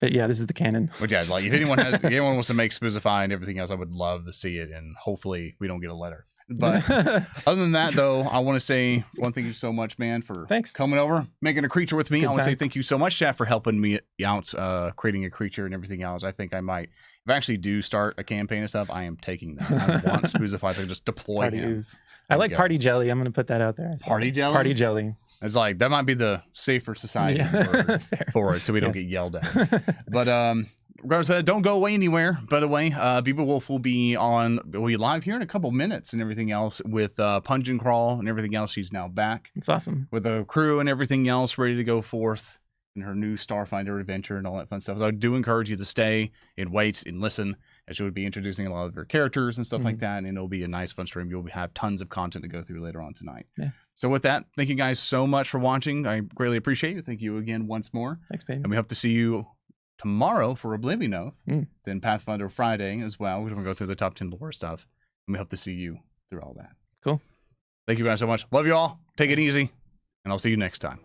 yeah, this is the canon. But yeah, like if anyone wants to make Spoozify and everything else, I would love to see it, and hopefully we don't get a letter. But other than that, though, I want to say thank you so much, man, for coming over, making a creature with me. I want to say thank you so much, chat, for helping me out, creating a creature and everything else. I think I might, if I actually do start a campaign and stuff, I am taking that. I want Spoozify to just deploy him. I like Party Jelly. I'm going to put that out there. Party Jelly? Party Jelly. It's like, that might be the safer society for it, so we don't get yelled at. But regardless of that, don't go away anywhere. By the way, Beaverwolf will be live here in a couple minutes and everything else with Punch and Crawl and everything else. She's now back. It's awesome. With the crew and everything else ready to go forth in her new Starfinder adventure and all that fun stuff. So I do encourage you to stay and wait and listen, as she would be introducing a lot of her characters and stuff like that. And it'll be a nice, fun stream. You'll have tons of content to go through later on tonight. Yeah. So with that, thank you guys so much for watching. I greatly appreciate it. Thank you again once more. Thanks, Payton. And we hope to see you tomorrow for Oblivion Oath, then Pathfinder Friday as well. We're going to go through the top 10 lore stuff, and we hope to see you through all that. Cool. Thank you guys so much. Love you all. Take it easy, and I'll see you next time.